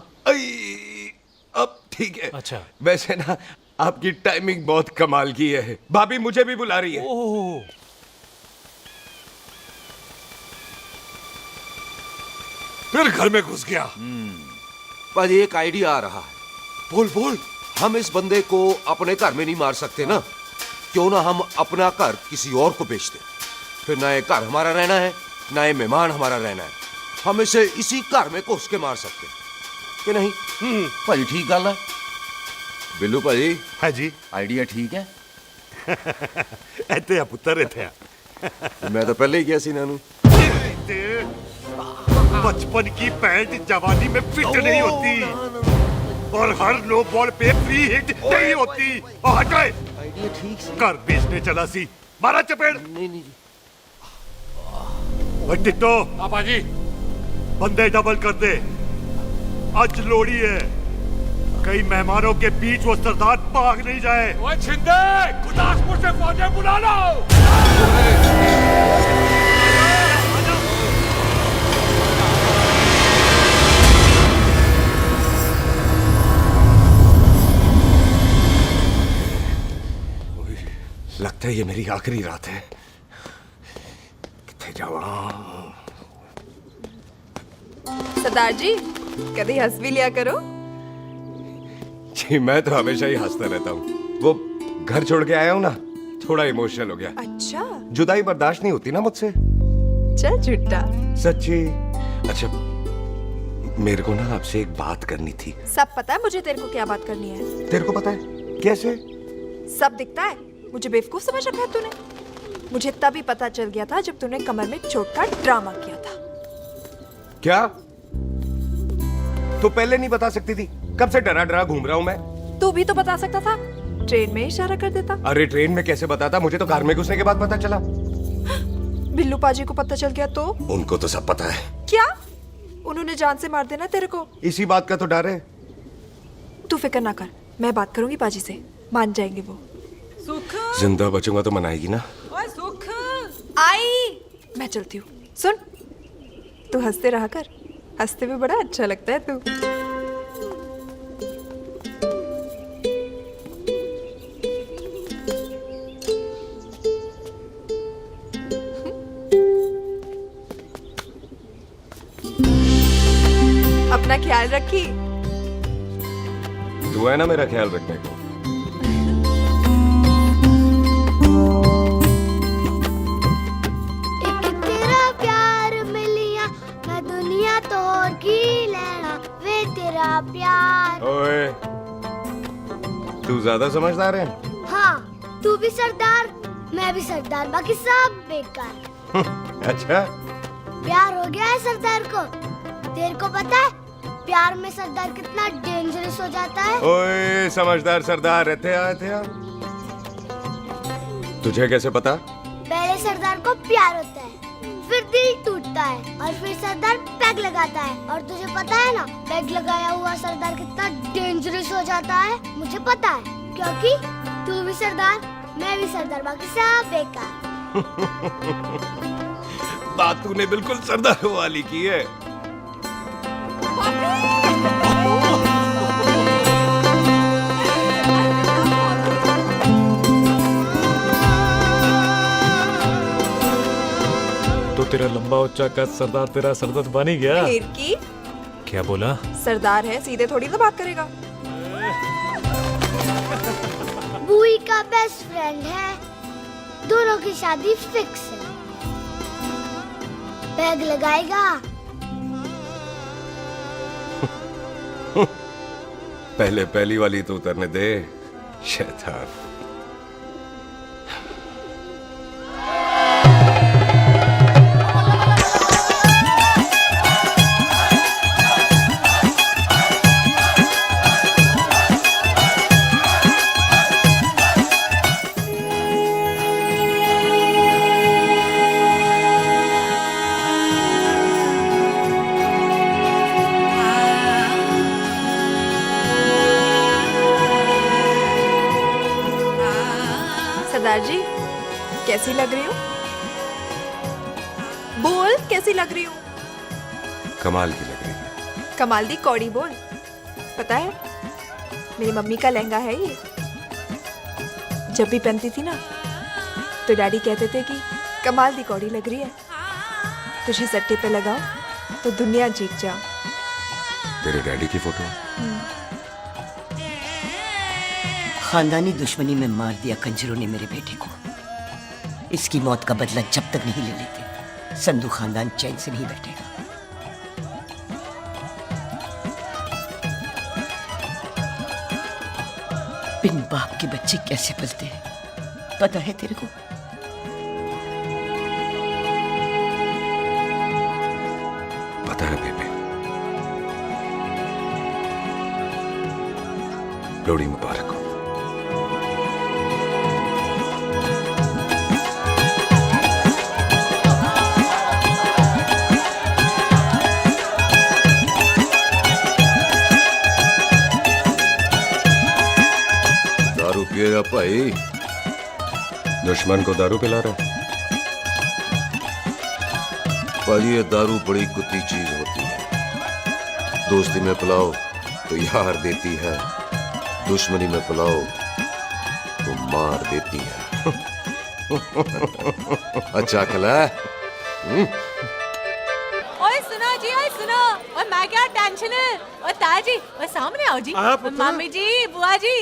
अब ठीक है। अच्छा। वैसे ना आपकी टाइमिंग बहुत कमाल की है। भाभी मुझे भी बुला रही है। ओह। फिर घर में घुस गया। पाजी एक आइडिया आ रहा है। बोल बोल। हम इस बंदे को अपने घर में नहीं मार सकते ना, क्यों ना हम अपना घर किसी और को बेच दें। फिर ना ये घर हमारा रहना है, ना ये मेहमान हमारा रहना है। हम इसे इसी घर में घुस के मार सकते हैं कि नहीं? भाजी ठीक गल है। बिल्लू भाजी। हाँ जी। आइडिया ठीक है। ਇੱਥੇ ਆ ਪੁੱਤਰ ਇੱਥੇ ਆ। मैं तो पहले ही गया सी नानू। बचपन की पैंट जवानी में फिट नहीं होती और हर नो बॉल पे फ्री हिट नहीं होती। और हटाए आइडिया ठीक से घर बेचने चला सी, मारा चपेड़। नहीं ओए टिट्टो, पापा जी बंदे डबल कर दे, आज लोड़ी है। कई मेहमानों के बीच वो सरदार भाग नहीं जाए। ओए छिंदे, गुरदासपुर से फौजें बुला लो। लगता है ये मेरी आखिरी रात है। किथे जावा? सरदार जी कभी हंस भी लिया करो। जी मैं तो हमेशा ही हंसता रहता हूँ। वो घर छोड़ के आया हूँ ना, थोड़ा इमोशनल हो गया। अच्छा, जुदाई बर्दाश्त नहीं होती ना मुझसे। चल झूठा। सच्ची। अच्छा, मेरे को ना आपसे एक बात करनी थी। सब पता है मुझे तेरे को क्या बात करनी है। तेरे को पता है? कैसे? सब दिखता है। मुझे बेवकूफ समझ रखा है तूने। मुझे तभी पता चल गया था जब तूने कमर में चोट का ड्रामा किया था। क्या? तो पहले नहीं बता सकती थी? कब से डरा डरा घूम रहा हूँ मैं। तू भी तो बता सकता था, ट्रेन में इशारा कर देता। अरे ट्रेन में कैसे बताता? मुझे तो कार में घुसने के बाद पता चला। बिल्लू पाजी को पता चल गया तो? उनको तो सब पता है। क्या? उन्होंने जान से मार देना तेरे को। इसी बात का तो डर है। तू फिक्र ना कर, मैं बात करूंगी पाजी से, मान जाएंगे वो। सुख, जिंदा बचूंगा तो मनाएगी ना? ओए सुख, आई मैं चलती हूँ। सुन, तू हंसते रहा कर, हंसते में बड़ा अच्छा लगता है तू। अपना ख्याल रखी। तू है ना मेरा ख्याल रखने को। तेरा प्यार मिलिया मैं दुनिया तोड़ की लेना वे तेरा प्यार। ओए, तू ज्यादा समझदार है। हाँ, तू भी सरदार, मैं भी सरदार, बाकी सब बेकार। अच्छा, प्यार हो गया है सरदार को। तेरे को पता है प्यार में सरदार कितना डेंजरस हो जाता है? ओए समझदार सरदार रहते आए। तुझे कैसे पता? पहले सरदार को प्यार होता है, फिर दिल टूटता है और फिर सरदार पैग लगाता है। और तुझे पता है ना, पैग लगाया हुआ सरदार कितना डेंजरस हो जाता है? मुझे पता है, क्योंकि तू भी सरदार, मैं भी सरदार, बाकी सब बेकार। बात तूने बिल्कुल सरदार वाली की है। तो तेरा लंबा उच्चा कद सरदार तेरा सरदर्द बन ही गया। फिर की? क्या बोला? सरदार है, सीधे थोड़ी ना बात करेगा। बुई का बेस्ट फ्रेंड है, दोनों की शादी फिक्स है। पैग लगाएगा। पहले पहली वाली तो उतरने दे, शैतान। सरदार जी कैसी लग रही हूँ? बोल कैसी लग रही हूँ? कमाल की लग रही है। कमाल दी कौड़ी बोल। पता है मेरी मम्मी का लहंगा है ये। जब भी पहनती थी ना तो डैडी कहते थे कि कमाल दी कौड़ी लग रही है, तुझे सट्टे पे लगाओ तो दुनिया जीत जाओ। तेरे डैडी की फोटो? खानदानी दुश्मनी में मार दिया कंजरों ने मेरे बेटे को। इसकी मौत का बदला जब तक नहीं ले लेते, संधू खानदान चैन से नहीं बैठेगा। बिन बाप के बच्चे कैसे पलते हैं पता है तेरे को? पता है बेबे। लोहड़ी मुबारक हो। भाई दुश्मन को दारू पिला रहा है? भाई ये दारू बड़ी कुत्ती चीज होती है। दोस्ती में पिलाओ तो यार देती है, दुश्मनी में पिलाओ तो मार देती है। अच्छा खिला। ओए सुनो जी, ओए सुनो, ओए मैं क्या टेंशन है, ओए ताया जी, ओए सामने आओ जी, मम्मी जी, बुआ जी,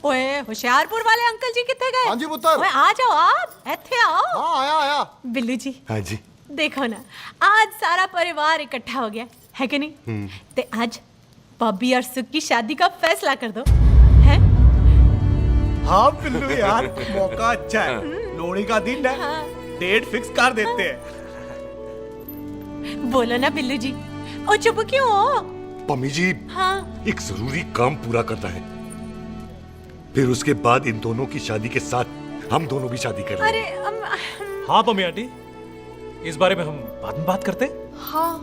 ओए होशियारपुर वाले अंकल जी कितने गए? हाँ जी पुत्र। ओए आ जाओ आप, ਇੱਥੇ आओ। हाँ आया आया। बिल्लू जी। हाँ जी। देखो ना, आज सारा परिवार इकट्ठा हो गया है कि नहीं? ते आज बॉबी और सुख की शादी का फैसला कर दो, हैं? हाँ बिल्लू यार, मौका अच्छा है, लोहड़ी का दिन है, डेट फिक्स कर देते हैं। बोलो ना बिल्लू जी, ओ चुप क्यों हो? पम्मी जी, हाँ एक जरूरी काम पूरा करना है, फिर उसके बाद इन दोनों की शादी के साथ हम दोनों भी शादी करेंगे। अरे हाँ पम्मी आंटी, इस बारे में हम बाद में बात करते। हाँ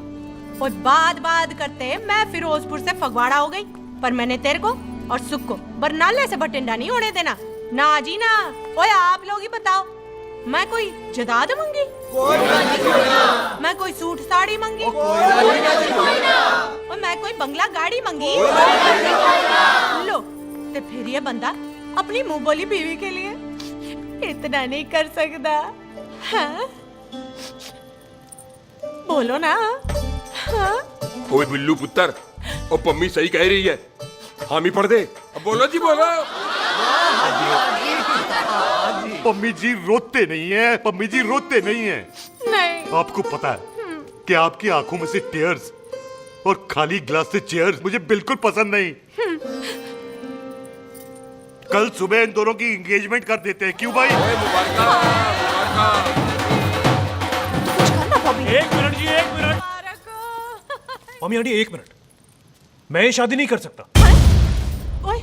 और बात करते मैं फिरोजपुर से फगवाड़ा हो गई, पर मैंने तेरे को और सुख को बरनाले से भटिंडा नहीं होने देना। ना जी ना। ओए आप लोग ही बताओ, मैं कोई जदाद मंगी? मैं कोई सूट साड़ी मंगी? और मैं कोई बंगला गाड़ी मंगी? लो तो फिर ये बंदा अपनी मुंह बोली बीवी के लिए इतना नहीं कर सकता, हाँ? बोलो ना। हाँ? ओए बिल्लू पुत्र, ओ पम्मी सही कह रही है, हामी पढ़ दे। अब बोलो जी, बोलो। पम्मी जी रोते नहीं है, पम्मी जी रोते नहीं है। नहीं। आपको पता है कि आपकी आंखों में से टीयर्स और खाली ग्लास से चेयर्स मुझे बिल्कुल पसंद नहीं। कल सुबह इन दोनों की एंगेजमेंट कर देते हैं, क्यों भाई? एक मिनट जी, एक मिनट। मम्मी आंटी एक मिनट, मैं ये शादी नहीं कर सकता। ओए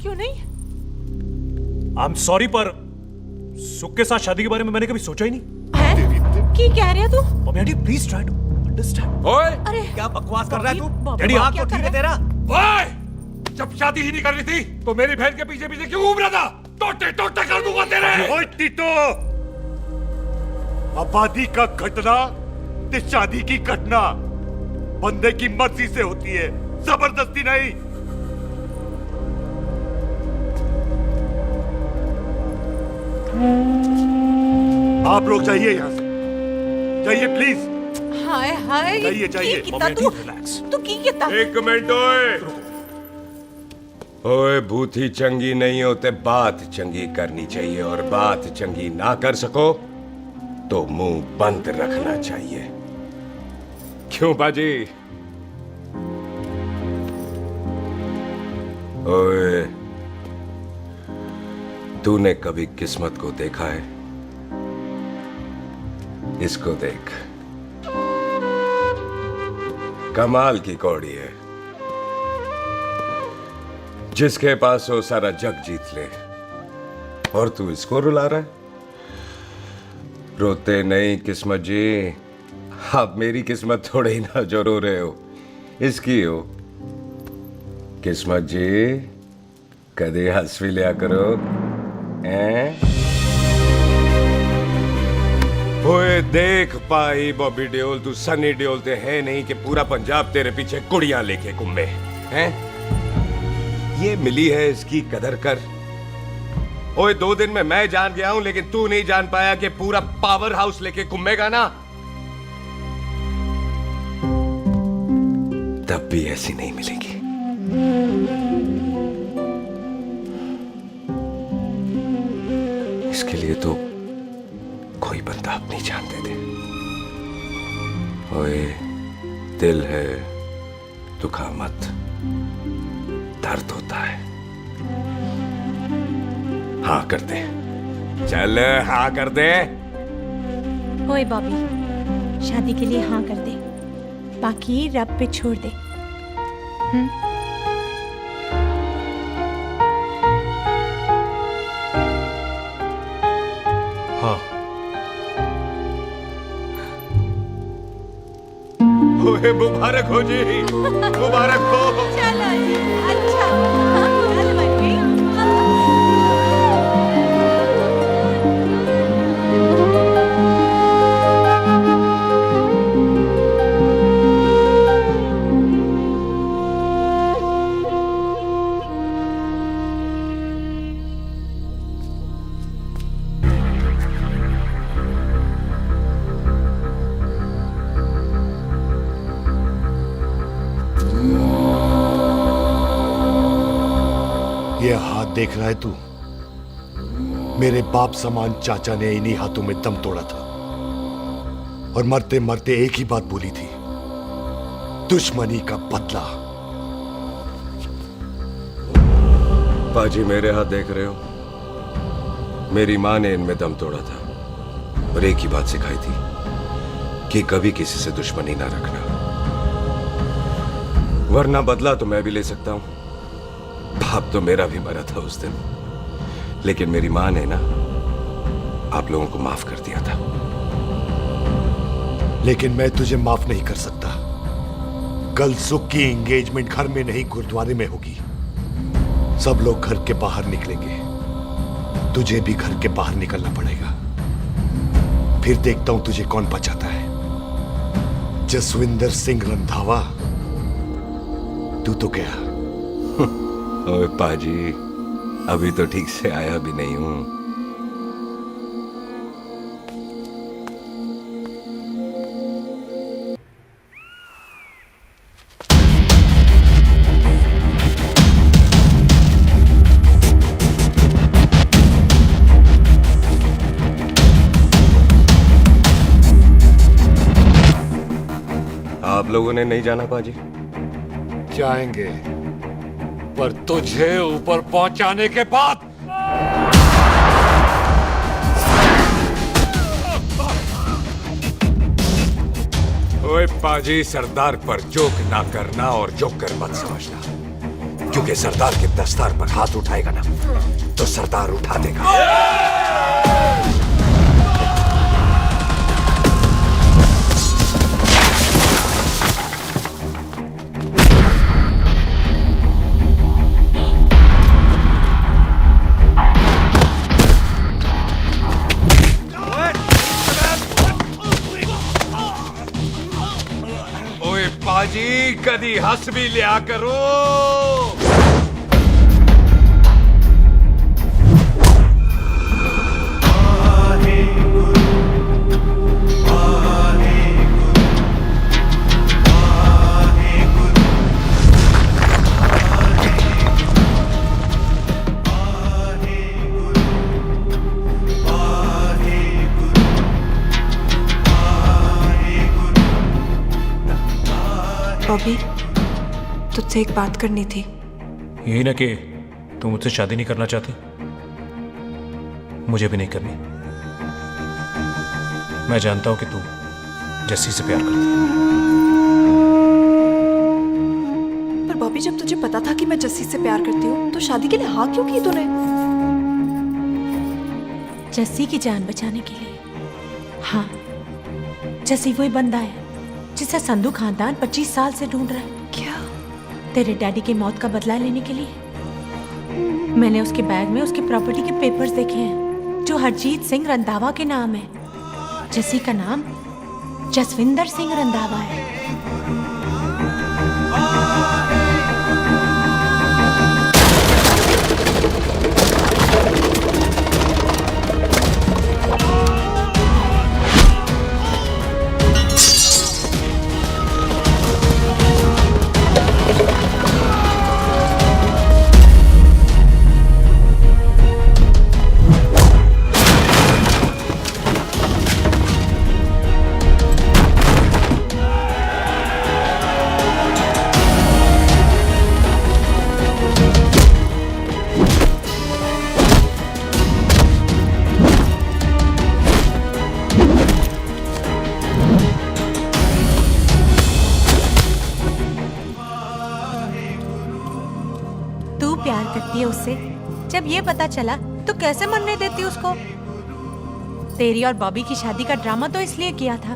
क्यों नहीं? आई एम सॉरी, पर सुख के साथ शादी के बारे में मैंने कभी सोचा ही नहीं। हैं? की कह रहे हो तू? Mummy aunty please try to understand. ओए अरे क्या बकवास कर रहा है तू? डैडी, दिमाग तो ठीक है तेरा? ओए, जब शादी ही नहीं करनी थी तो मेरी बहन के पीछे पीछे क्यों घूम रहा था? टोटे टोटे कर दूंगा तेरे। ओए टीटो, आबादी का घटना ते शादी की घटना बंदे की मर्जी से होती है, जबरदस्ती नहीं। आप लोग जाइए यहाँ से, जाइए प्लीज। हाय हाय, जाइए जाइए। की किता तू की किता? एक मिनट ओए। ओए भूथी चंगी नहीं होते, बात चंगी करनी चाहिए, और बात चंगी ना कर सको तो मुंह बंद रखना चाहिए। क्यों बाजी? ओए, तूने कभी किस्मत को देखा है? इसको देख, कमाल की कौड़ी है, जिसके पास हो सारा जग जीत ले, और तू इसको रुला रहा है? रोते नहीं किस्मत जी, आप मेरी किस्मत थोड़े ही ना जो रो रहे हो, इसकी हो। किस्मत जी कदे हंस भी लिया करो, हैं? ओए देख पाई बॉबी देओल, तू सनी देओल ते है नहीं कि पूरा पंजाब तेरे पीछे कुड़ियां लेके घूमे, हैं? ये मिली है, इसकी कदर कर। ओए 2 दिन में मैं जान गया हूं, लेकिन तू नहीं जान पाया कि पूरा पावर हाउस लेके घूमेगा ना, तब भी ऐसी नहीं मिलेगी। इसके लिए तो कोई बंदा अपनी जान दे दे। ओए दिल है, दुखा मत, दर्द होता है। हाँ कर दे, चल हाँ कर दे। ओए बॉबी, शादी के लिए हाँ कर दे, बाकी रब पे छोड़ दे। हाँ। ओए मुबारक हो जी, मुबारक हो। चलो जी, अच्छा, हाँ, चल बन गई। ये हाथ देख रहा है तू? मेरे बाप समान चाचा ने इन्हीं हाथों में दम तोड़ा था और मरते मरते एक ही बात बोली थी, दुश्मनी का बदला। पाजी मेरे हाथ देख रहे हो? मेरी माँ ने इनमें दम तोड़ा था और एक ही बात सिखाई थी कि कभी किसी से दुश्मनी ना रखना, वरना बदला तो मैं भी ले सकता हूं। बाप तो मेरा भी मरा था उस दिन, लेकिन मेरी माँ ने ना आप लोगों को माफ कर दिया था। लेकिन मैं तुझे माफ नहीं कर सकता। कल सुख की एंगेजमेंट घर में नहीं गुरुद्वारे में होगी। सब लोग घर के बाहर निकलेंगे, तुझे भी घर के बाहर निकलना पड़ेगा। फिर देखता हूं तुझे कौन बचाता है। जसविंदर सिंह रंधावा, तू तो गया। ओए पाजी, अभी तो ठीक से आया भी नहीं हूं। आप लोगों ने नहीं जाना पाजी? जाएंगे, पर तुझे ऊपर पहुंचाने के बाद। ओए पाजी, सरदार पर जोक ना करना और जोकर मत समझना, क्योंकि सरदार के दस्तार पर हाथ उठाएगा ना तो सरदार उठा देगा। पाजी, कदी हंस भी लिया करो। बॉबी, तुझसे एक बात करनी थी। यही ना कि तू मुझसे शादी नहीं करना चाहती? मुझे भी नहीं करनी। मैं जानता हूं कि तू जस्सी से प्यार करती है। पर बॉबी, जब तुझे पता था कि मैं जस्सी से प्यार करती हूँ तो शादी के लिए हाँ क्यों की तूने? जस्सी की जान बचाने के लिए। हाँ, जस्सी वही बंदा है जिसे संधू खानदान 25 साल से ढूंढ रहा है। क्या? तेरे डैडी की मौत का बदला लेने के लिए। मैंने उसके बैग में उसकी प्रॉपर्टी के पेपर्स देखे हैं जो हरजीत सिंह रंधावा के नाम है। जस्सी का नाम जसविंदर सिंह रंधावा है। प्यार करती है उससे। जब ये पता चला तो कैसे मरने देती उसको? तेरी और बॉबी की शादी का ड्रामा तो इसलिए किया था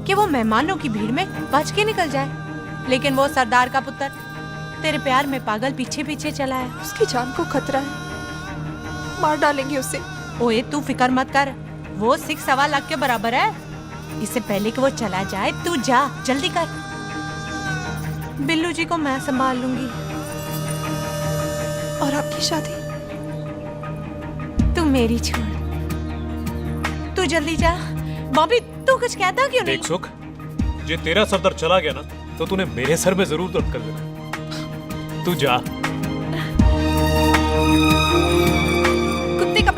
कि वो मेहमानों की भीड़ में बच के निकल जाए, लेकिन वो सरदार का पुत्र तेरे प्यार में पागल पीछे पीछे चला है। उसकी जान को खतरा है, मार डालेंगे उसे। ओए तू फिक्र मत कर, वो 6.25 लाख के बराबर है। इससे पहले कि वो चला जाए तू जा, जल्दी कर। बिल्लू जी को मैं संभाल लूंगी। और आपकी शादी? तू मेरी छोड़, तू जल्दी जा। बॉबी तू कुछ कहता क्यों नहीं? देख सुख, जे तेरा सरदार चला गया ना तो तूने मेरे सर में जरूर दर्द कर देना। तू जा।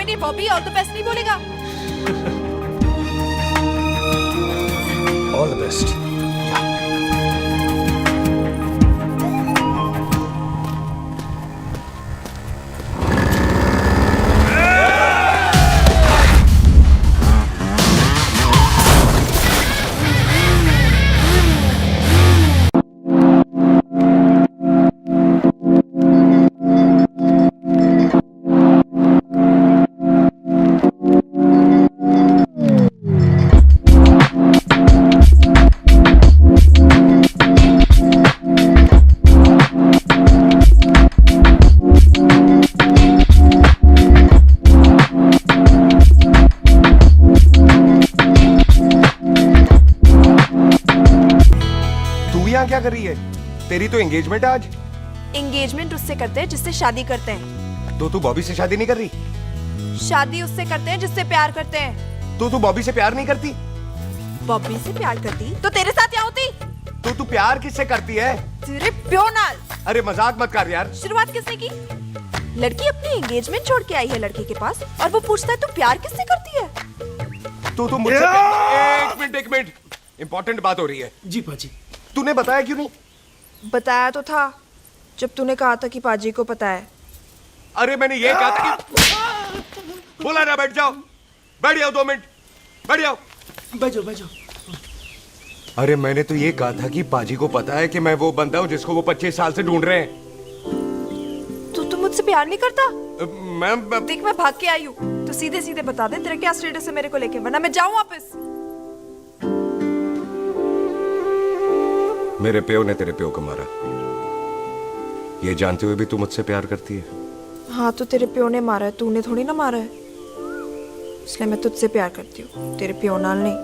फ्रेंड ये बॉबी ऑल द बेस्ट नहीं बोलेगा? All the best. क्या कर रही है? तेरी तो एंगेजमेंट है आज। एंगेजमेंट उससे करते हैं जिससे शादी करते हैं। तो तू बॉबी से शादी नहीं कर रही? शादी उससे करते हैं जिससे प्यार करते हैं। तो तू बॉबी से प्यार नहीं करती? बॉबी से प्यार करती तो तेरे साथ क्या होती? तो तू प्यार किससे करती है? तेरे प्यो नाल। अरे मजाक मत कर यार। शुरुआत किसने की? लड़की अपनी एंगेजमेंट छोड़ के आई है लड़के के पास और वो पूछता है तू प्यार किससे करती है? तो तू मुझसे एक मिनट इंपॉर्टेंट बात हो रही है। जी पाजी। तूने बताया क्यों नहीं? बताया तो था जब तूने कहा था कि पाजी को पता है। अरे मैंने ये कहा था कि बोला ना बैठ जाओ 2 मिनट बैठ जाओ। बैठो। अरे मैंने तो ये कहा था कि पाजी को पता है कि मैं वो बंदा हूँ जिसको वो 25 साल से ढूंढ रहे हैं। तू मुझसे प्यार नहीं करता? मैं देख मैं भाग के आई हूँ तो सीधे सीधे बता दे तेरा क्या स्टेटस है मेरे को लेके, वरना मैं जाऊँ वापस। मेरे प्यो ने तेरे प्यो को मारा, ये जानते हुए भी तू मुझसे प्यार करती है? हाँ तो तेरे प्यो ने मारा है, तूने थोड़ी ना मारा है, इसलिए मैं तुझसे प्यार करती हूँ, तेरे प्यो नाल नहीं।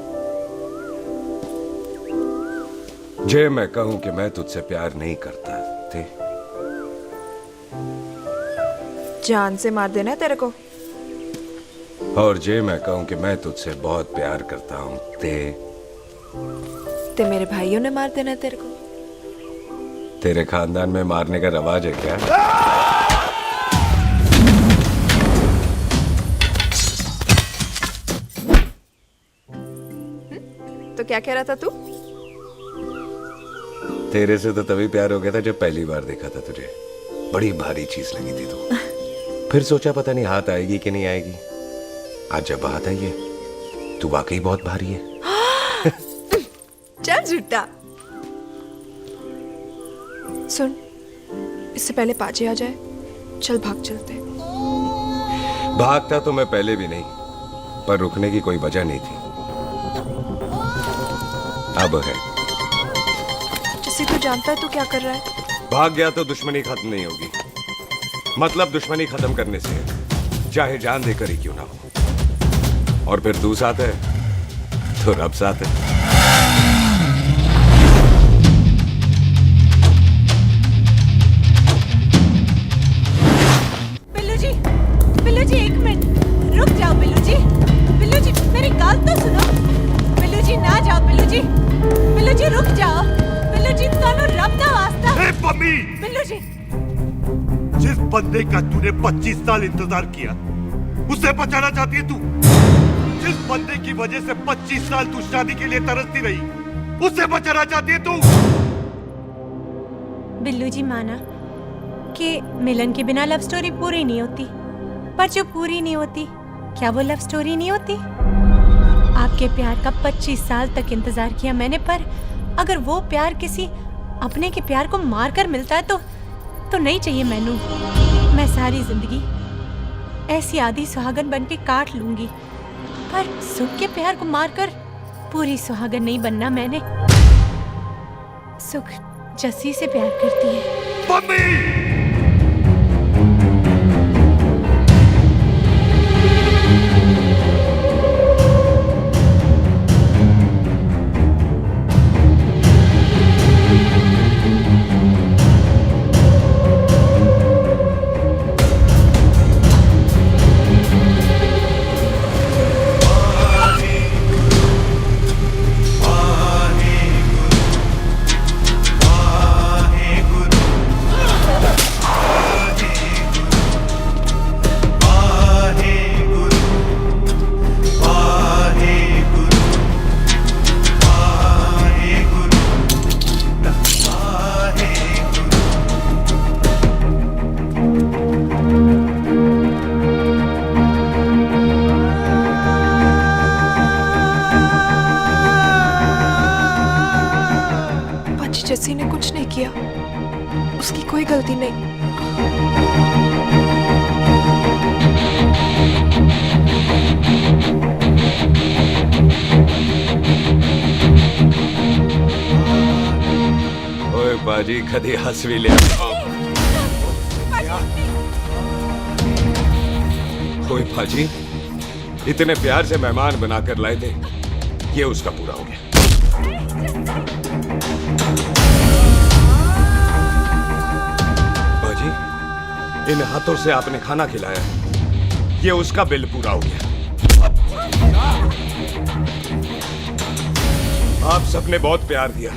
जे मैं कहूं कि मैं तुझसे प्यार नहीं करता थे, जान से मार देना है तेरे को। और जे मैं कहूं कि मैं तुझसे बहुत प्यार करता हूं ते मेरे भाइयों ने मार देना है तेरे को। तेरे खानदान में मारने का रवाज है क्या? तो क्या कह रहा था तू? तेरे से तो तभी प्यार हो गया था जब पहली बार देखा था तुझे, बड़ी भारी चीज लगी थी तू। फिर सोचा पता नहीं हाथ आएगी कि नहीं आएगी, आज जब हाथ आई है तू वाकई बहुत भारी है। चल झूठा। सुन, इससे पहले पाजी आ जाए, चल भाग चलते। भागता तो मैं पहले भी नहीं, पर रुकने की कोई वजह नहीं थी, अब है। जैसे तू जानता है तू क्या कर रहा है। भाग गया तो दुश्मनी खत्म नहीं होगी, मतलब दुश्मनी खत्म करने से चाहे जान देकर ही क्यों ना हो। और फिर तू साथ है तो रब साथ है। बिल्लू जी 1 मिनट रुक जाओ। बिल्लू जी मेरी बात तो सुनो। बिल्लू जी ना जाओ। बिल्लू जी रुक जाओ। बिल्लू जी ਤੁਹਾਨੂੰ रब दा वास्ता। ए पम्मी, बिल्लू जी जिस बंदे का तूने 25 साल इंतजार किया उसे बचाना चाहती है तू? जिस बंदे की वजह से 25 साल तू शादी के लिए तरसती रही उसे बचाना चाहती है तू? बिल्लू जी माना कि मिलन के बिना लव स्टोरी पूरी नहीं होती, पर जो पूरी नहीं होती क्या वो लव स्टोरी नहीं होती? आपके प्यार का 25 साल तक इंतजार किया मैंने, पर अगर वो प्यार किसी अपने के प्यार को मारकर मिलता है तो नहीं चाहिए मैनू। मैं सारी जिंदगी ऐसी आधी सुहागन बन के काट लूंगी, पर सुख के प्यार को मारकर पूरी सुहागन नहीं बनना मैंने। सुख जस्सी से प्यार करती है। किसी ने कुछ नहीं किया, उसकी कोई गलती नहीं। ओए बाजी कदी हंस भी ले। ओए बाजी, इतने प्यार से मेहमान बनाकर लाए थे, ये उसका पूरा हो गया। बाजी, इन हाथों से आपने खाना खिलाया है, ये उसका बिल पूरा हो गया। आप सबने बहुत प्यार दिया,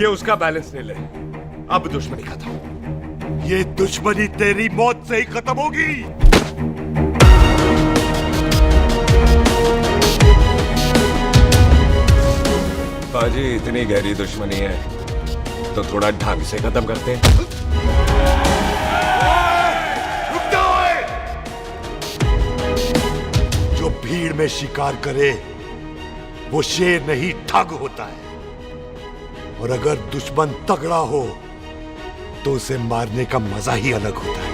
ये उसका बैलेंस ले ले। अब दुश्मनी खत्म। ये दुश्मनी तेरी मौत से ही खत्म होगी। बाजी, इतनी गहरी दुश्मनी है तो थोड़ा ढंग से खत्म करते हैं। जो भीड़ में शिकार करे वो शेर नहीं ठग होता है, और अगर दुश्मन तगड़ा हो तो उसे मारने का मजा ही अलग होता है।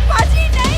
बाजी नहीं।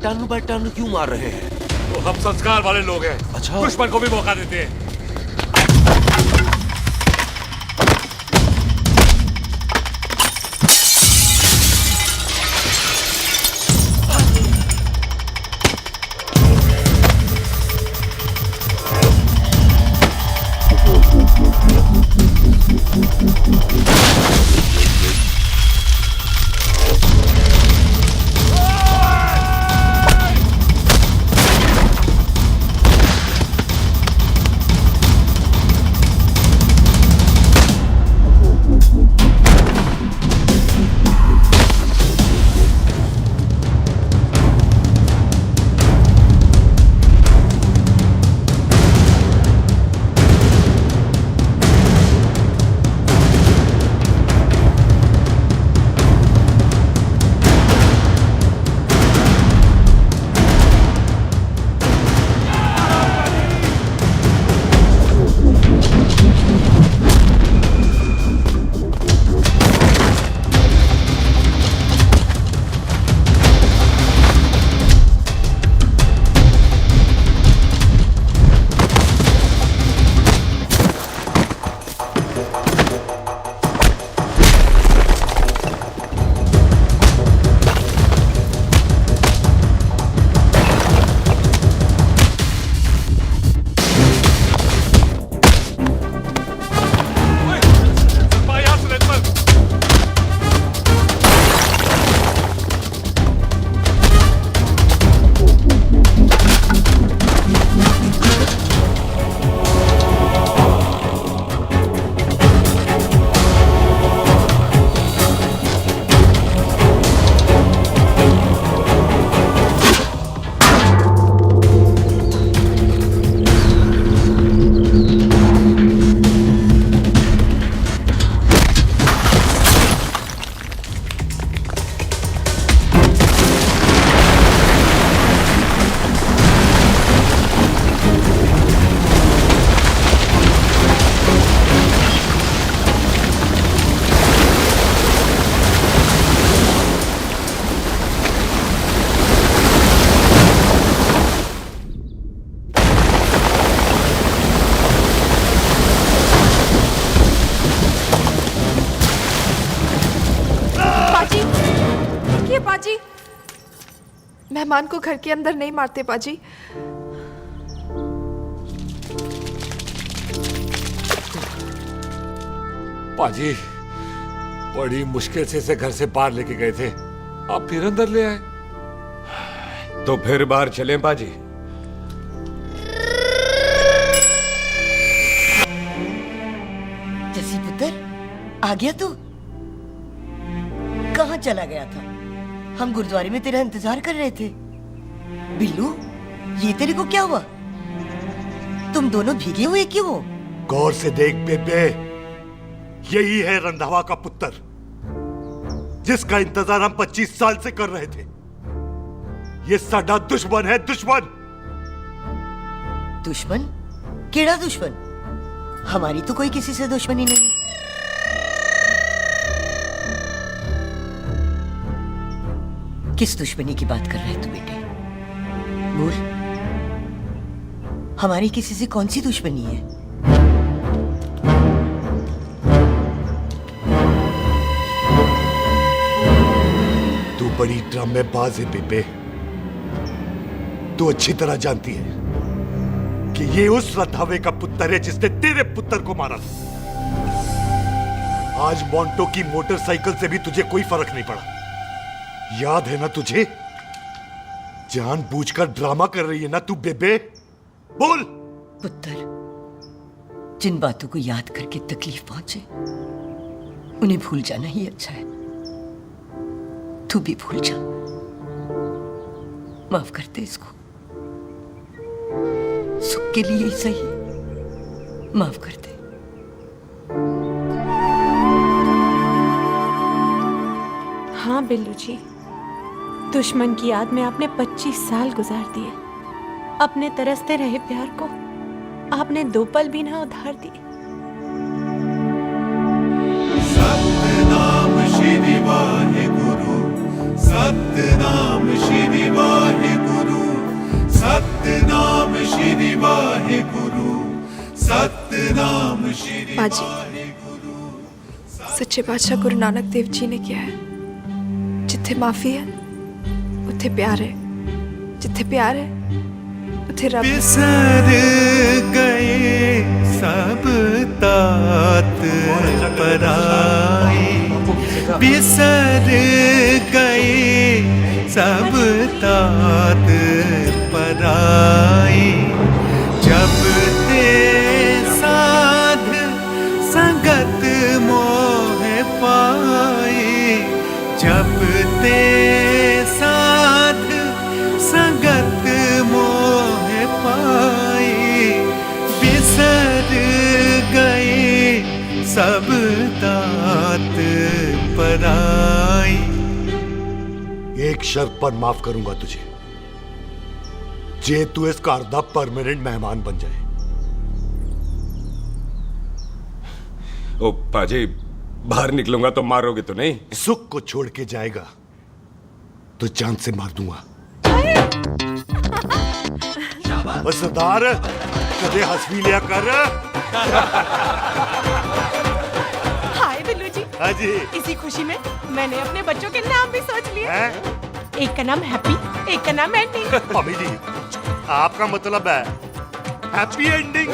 टन बाय टन क्यों मार रहे हैं? तो हम संस्कार वाले लोग हैं। अच्छा, दुश्मन को भी मौका देते हैं। पाजी, मेहमान को घर के अंदर नहीं मारते पाजी। पाजी, बड़ी मुश्किल से इसे घर से बाहर लेके गए थे, आप फिर अंदर ले आए। तो फिर बाहर चलें पाजी। जसी पुत्र, आ गया तू? कहाँ चला गया था? हम गुरुद्वारे में तेरा इंतजार कर रहे थे। बिल्लू, ये तेरे को क्या हुआ? तुम दोनों भीगे हुए क्यों हो? गौर से देख बेबे, यही है रंधावा का पुत्र, जिसका इंतजार हम 25 साल से कर रहे थे। ये साडा दुश्मन है, दुश्मन। दुश्मन? केड़ा दुश्मन? हमारी तो कोई किसी से दुश्मनी नहीं। किस दुश्मनी की बात कर रहे तू बेटे? बोल, हमारी किसी से कौन सी दुश्मनी है? तू बड़ी ड्रामेबाज है बेबे। तू अच्छी तरह जानती है कि ये उस रंधावे का पुत्र है जिसने तेरे पुत्र को मारा था। आज मोंटो की मोटरसाइकिल से भी तुझे कोई फर्क नहीं पड़ा। याद है ना तुझे? जानबूझकर ड्रामा कर रही है ना तू बेबे? बोल। पुत्र, जिन बातों को याद करके तकलीफ पहुंचे उन्हें भूल जाना ही अच्छा है। तू भी भूल जा। माफ कर दे इसको, सुख के लिए ही सही। माफ कर दे। हाँ बिल्लू जी, दुश्मन की याद में आपने 25 साल गुजार दिए। अपने तरसते रहे प्यार को आपने 2 पल भी ना उधार दिए। सतनाम श्री वाहेगुरु, सतनाम श्री वाहेगुरु, सतनाम श्री वाहेगुरु, सतनाम श्री पाजी, सच्चे बादशाह गुरु नानक देव जी ने किया है, जिथे माफी है उथे प्यार है, जिथे प्यार है उथे रब। बिसर गए सब तात पराए, बिसर गए सब तात पराए। जब ते साध संगत मोह पाए, जब ते साध संगत मोह पाए, बिसर गए सब तात पराए। एक शर्त पर माफ करूंगा तुझे, जे तू इसका अर्धा परमानेंट मेहमान बन जाए। ओ पाजी, बाहर निकलूंगा तो मारोगे तो नहीं? सुख को छोड़ के जाएगा तो जान से मार दूंगा। सरदार, कदे हंस भी लिया कर। हाय बिल्लू जी। हाँ जी। इसी खुशी में मैंने अपने बच्चों के नाम भी सोच लिए। एक का नाम हैप्पी, एक का नाम एंडिंग। मम्मी जी, आपका मतलब है हैप्पी एंडिंग।